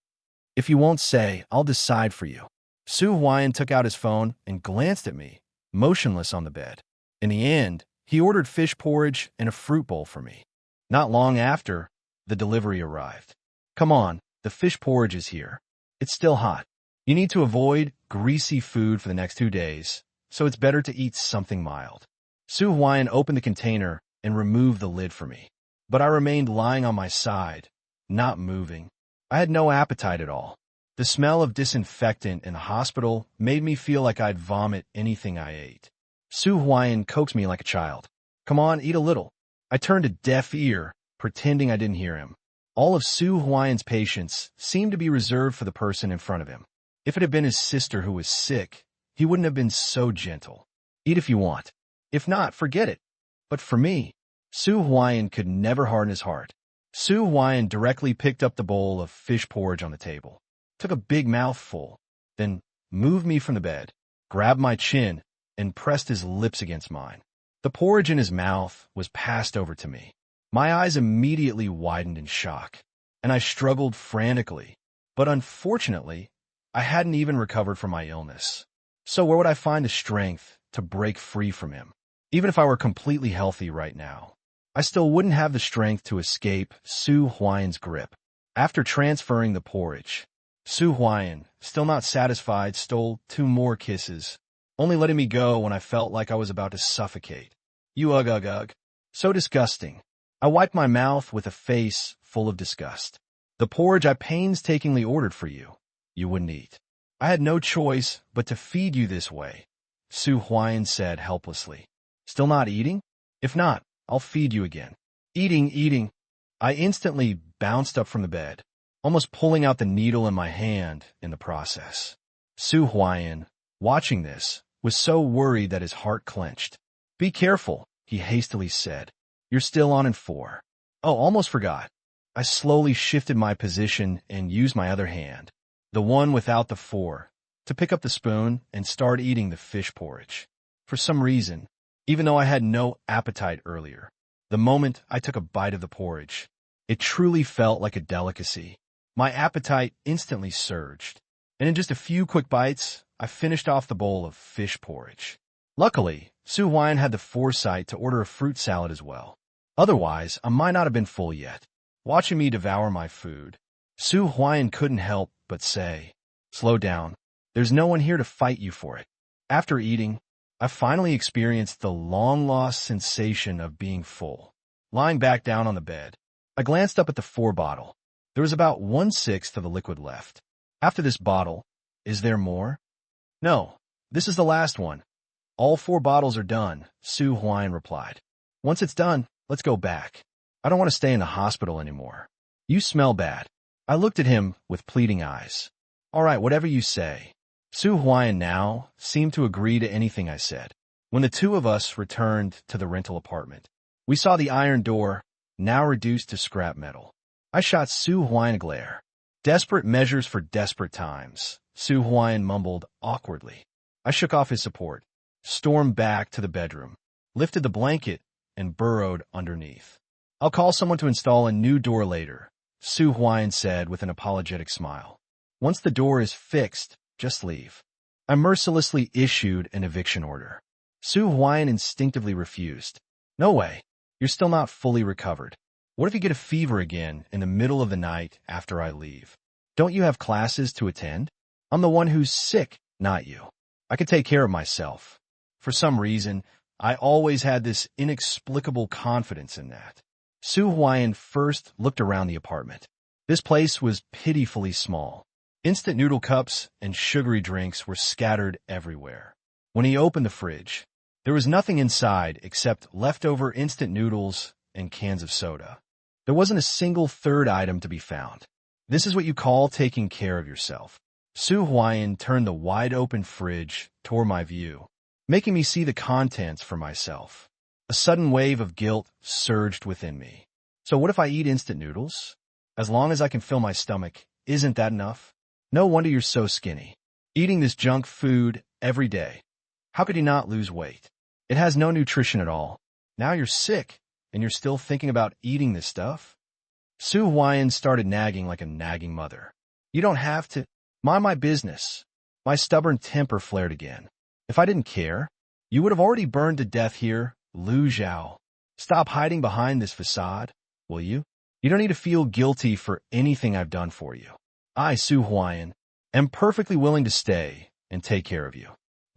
S1: If you won't say, I'll decide for you." Su Huayan took out his phone and glanced at me, motionless on the bed. In the end, he ordered fish porridge and a fruit bowl for me. Not long after, the delivery arrived. "Come on, the fish porridge is here. It's still hot. You need to avoid greasy food for the next 2 days, so it's better to eat something mild." Su Huayan opened the container and removed the lid for me. But I remained lying on my side, not moving. I had no appetite at all. The smell of disinfectant in the hospital made me feel like I'd vomit anything I ate. Su Huayan coaxed me like a child. "Come on, eat a little." I turned a deaf ear, pretending I didn't hear him. All of Su Huayan's patience seemed to be reserved for the person in front of him. If it had been his sister who was sick, he wouldn't have been so gentle. "Eat if you want. If not, forget it." But for me, Su Huayan could never harden his heart. Su Huayan directly picked up the bowl of fish porridge on the table, took a big mouthful, then moved me from the bed, grabbed my chin, and pressed his lips against mine. The porridge in his mouth was passed over to me. My eyes immediately widened in shock, and I struggled frantically. But unfortunately, I hadn't even recovered from my illness. So where would I find the strength to break free from him? Even if I were completely healthy right now, I still wouldn't have the strength to escape Su Huayan's grip. After transferring the porridge, Su Huayan, still not satisfied, stole 2 more kisses, only letting me go when I felt like I was about to suffocate. "You ugh. So disgusting." I wiped my mouth with a face full of disgust. "The porridge I painstakingly ordered for you, you wouldn't eat. I had no choice but to feed you this way," Su Huayan said helplessly. "Still not eating? If not, I'll feed you again." Eating. I instantly bounced up from the bed, almost pulling out the needle in my hand in the process. Su Huayan, watching this, was so worried that his heart clenched. "Be careful," he hastily said. "You're still on in 4. Oh, almost forgot." I slowly shifted my position and used my other hand, the one without the 4, to pick up the spoon and start eating the fish porridge. For some reason, even though I had no appetite earlier, the moment I took a bite of the porridge, it truly felt like a delicacy. My appetite instantly surged, and in just a few quick bites, I finished off the bowl of fish porridge. Luckily, Su Huan had the foresight to order a fruit salad as well. Otherwise, I might not have been full yet. Watching me devour my food, Su Huan couldn't help but say, "Slow down. There's no one here to fight you for it." After eating, I finally experienced the long-lost sensation of being full. Lying back down on the bed, I glanced up at the 4 bottle. There was about 1/6 of the liquid left. After this bottle, is there more? No, this is the last one. All 4 bottles are done, Su Huan replied. Once it's done, let's go back. I don't want to stay in the hospital anymore. You smell bad. I looked at him with pleading eyes. All right, whatever you say. Su Huan now seemed to agree to anything I said. When the two of us returned to the rental apartment, we saw the iron door, now reduced to scrap metal. I shot Su Huan a glare. Desperate measures for desperate times, Su Huan mumbled awkwardly. I shook off his support, stormed back to the bedroom, lifted the blanket, and burrowed underneath. I'll call someone to install a new door later, Su Huan said with an apologetic smile. Once the door is fixed, just leave. I mercilessly issued an eviction order. Su Huan instinctively refused. No way. You're still not fully recovered. What if you get a fever again in the middle of the night after I leave? Don't you have classes to attend? I'm the one who's sick, not you. I could take care of myself. For some reason, I always had this inexplicable confidence in that. Su Huan first looked around the apartment. This place was pitifully small. Instant noodle cups and sugary drinks were scattered everywhere. When he opened the fridge, there was nothing inside except leftover instant noodles and cans of soda. There wasn't a single third item to be found. This is what you call taking care of yourself. Su Huan turned the wide-open fridge toward my view, making me see the contents for myself. A sudden wave of guilt surged within me. So what if I eat instant noodles? As long as I can fill my stomach, isn't that enough? No wonder you're so skinny. Eating this junk food every day. How could you not lose weight? It has no nutrition at all. Now you're sick, and you're still thinking about eating this stuff? Su Huan started nagging like a nagging mother. You don't have to. Mind my business. My stubborn temper flared again. If I didn't care, you would have already burned to death here, Lu Zhao. Stop hiding behind this facade, will you? You don't need to feel guilty for anything I've done for you. I, Su Huan, am perfectly willing to stay and take care of you.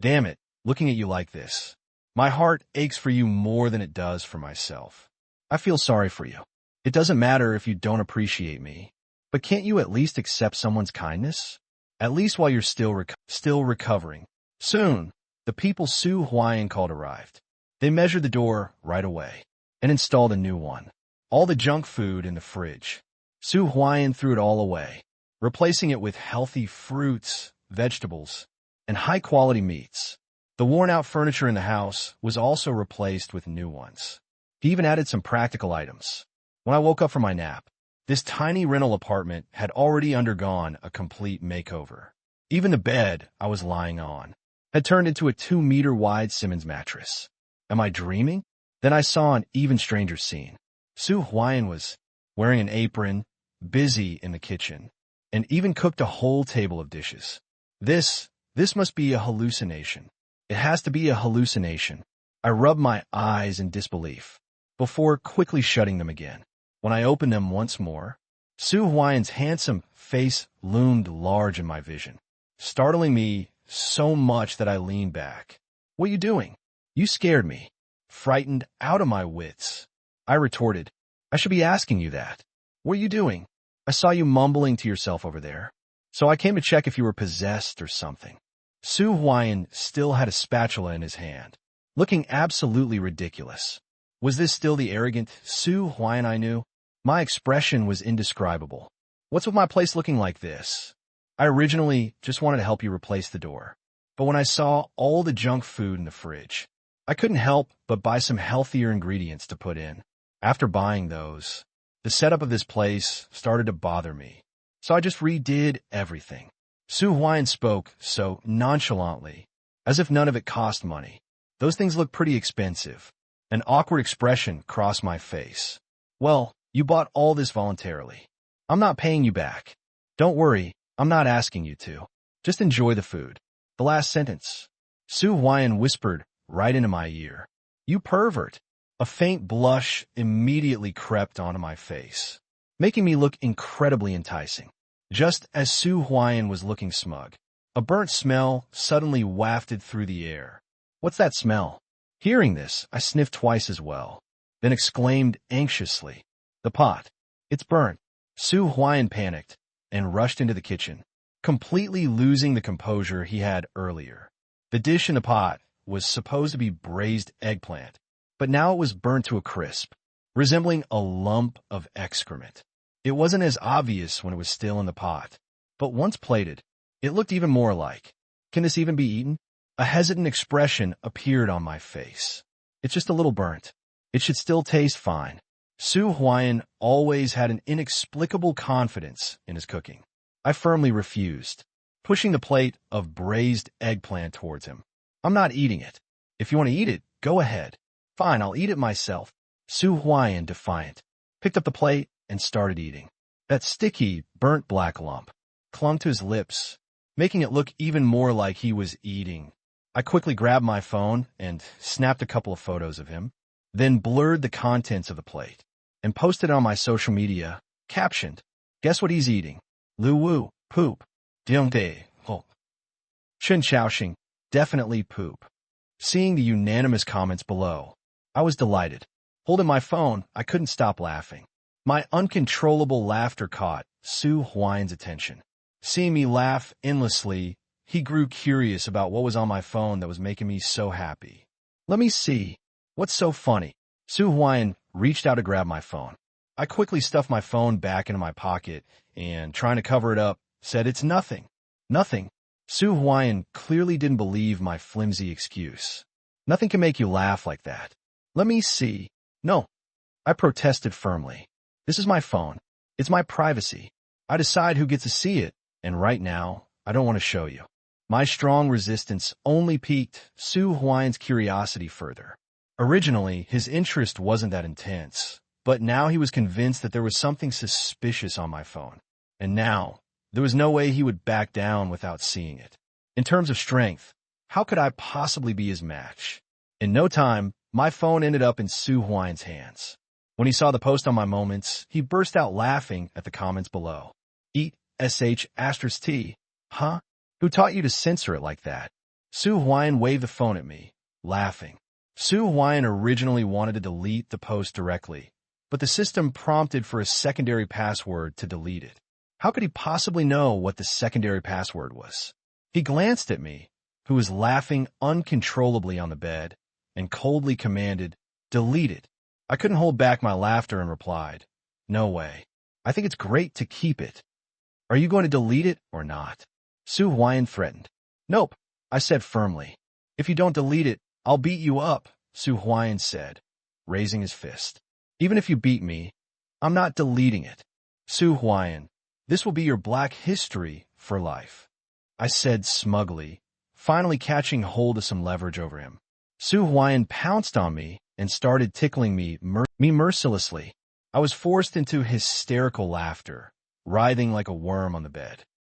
S1: Damn it, looking at you like this. My heart aches for you more than it does for myself. I feel sorry for you. It doesn't matter if you don't appreciate me, but can't you at least accept someone's kindness? At least while you're still recovering. Soon, the people Su Huan called arrived. They measured the door right away and installed a new one. All the junk food in the fridge. Su Huan threw it all away, replacing it with healthy fruits, vegetables, and high-quality meats. The worn-out furniture in the house was also replaced with new ones. He even added some practical items. When I woke up from my nap, this tiny rental apartment had already undergone a complete makeover. Even the bed I was lying on had turned into a 2-meter-wide Simmons mattress. Am I dreaming? Then I saw an even stranger scene. Su Huan was wearing an apron, busy in the kitchen, and even cooked a whole table of dishes. This must be a hallucination. It has to be a hallucination. I rubbed my eyes in disbelief, before quickly shutting them again. When I opened them once more, Su Huan's handsome face loomed large in my vision, startling me so much that I leaned back. What are you doing? You scared me, frightened out of my wits. I retorted, I should be asking you that. What are you doing? I saw you mumbling to yourself over there, so I came to check if you were possessed or something. Su Huan still had a spatula in his hand, looking absolutely ridiculous. Was this still the arrogant Su Huan I knew? My expression was indescribable. What's with my place looking like this? I originally just wanted to help you replace the door, but when I saw all the junk food in the fridge, I couldn't help but buy some healthier ingredients to put in. After buying those, the setup of this place started to bother me, so I just redid everything. Su Huan spoke so nonchalantly, as if none of it cost money. Those things look pretty expensive. An awkward expression crossed my face. Well, you bought all this voluntarily. I'm not paying you back. Don't worry, I'm not asking you to. Just enjoy the food. The last sentence. Su Huayan whispered right into my ear. You pervert. A faint blush immediately crept onto my face, making me look incredibly enticing. Just as Su Huayan was looking smug, a burnt smell suddenly wafted through the air. What's that smell? Hearing this, I sniffed twice as well, then exclaimed anxiously, the pot. It's burnt. Su Huayan panicked and rushed into the kitchen, completely losing the composure he had earlier. The dish in the pot was supposed to be braised eggplant, but now it was burnt to a crisp, resembling a lump of excrement. It wasn't as obvious when it was still in the pot, but once plated, it looked even more like, can this even be eaten? A hesitant expression appeared on my face. It's just a little burnt. It should still taste fine. Su Huayan always had an inexplicable confidence in his cooking. I firmly refused, pushing the plate of braised eggplant towards him. I'm not eating it. If you want to eat it, go ahead. Fine, I'll eat it myself. Su Huayan, defiant, picked up the plate and started eating. That sticky, burnt black lump clung to his lips, making it look even more like he was eating. I quickly grabbed my phone and snapped a couple of photos of him, then blurred the contents of the plate and posted it on my social media, captioned, guess what he's eating? Lu Wu, poop. Diong De, ho. Shen Xiaoxing, definitely poop. Seeing the unanimous comments below, I was delighted. Holding my phone, I couldn't stop laughing. My uncontrollable laughter caught Su Huayan's attention. Seeing me laugh endlessly, he grew curious about what was on my phone that was making me so happy. Let me see. What's so funny? Su Huayan reached out to grab my phone. I quickly stuffed my phone back into my pocket and, trying to cover it up, said it's nothing. Nothing. Su Huayan clearly didn't believe my flimsy excuse. Nothing can make you laugh like that. Let me see. No. I protested firmly. This is my phone. It's my privacy. I decide who gets to see it, and right now, I don't want to show you. My strong resistance only piqued Su Huayan's curiosity further. Originally, his interest wasn't that intense, but now he was convinced that there was something suspicious on my phone. And now, there was no way he would back down without seeing it. In terms of strength, how could I possibly be his match? In no time, my phone ended up in Su Huayan's hands. When he saw the post on my moments, he burst out laughing at the comments below. Eat sh*t. Huh? Who taught you to censor it like that? Su Huayan waved the phone at me, laughing. Su Huayan originally wanted to delete the post directly, but the system prompted for a secondary password to delete it. How could he possibly know what the secondary password was? He glanced at me, who was laughing uncontrollably on the bed, and coldly commanded, delete it. I couldn't hold back my laughter and replied, no way. I think it's great to keep it. Are you going to delete it or not? Su Huayan threatened. Nope, I said firmly. If you don't delete it, I'll beat you up, Su Huayan said, raising his fist. Even if you beat me, I'm not deleting it. Su Huayan, this will be your black history for life, I said smugly, finally catching hold of some leverage over him. Su Huayan pounced on me and started tickling me mercilessly. I was forced into hysterical laughter, writhing like a worm on the bed.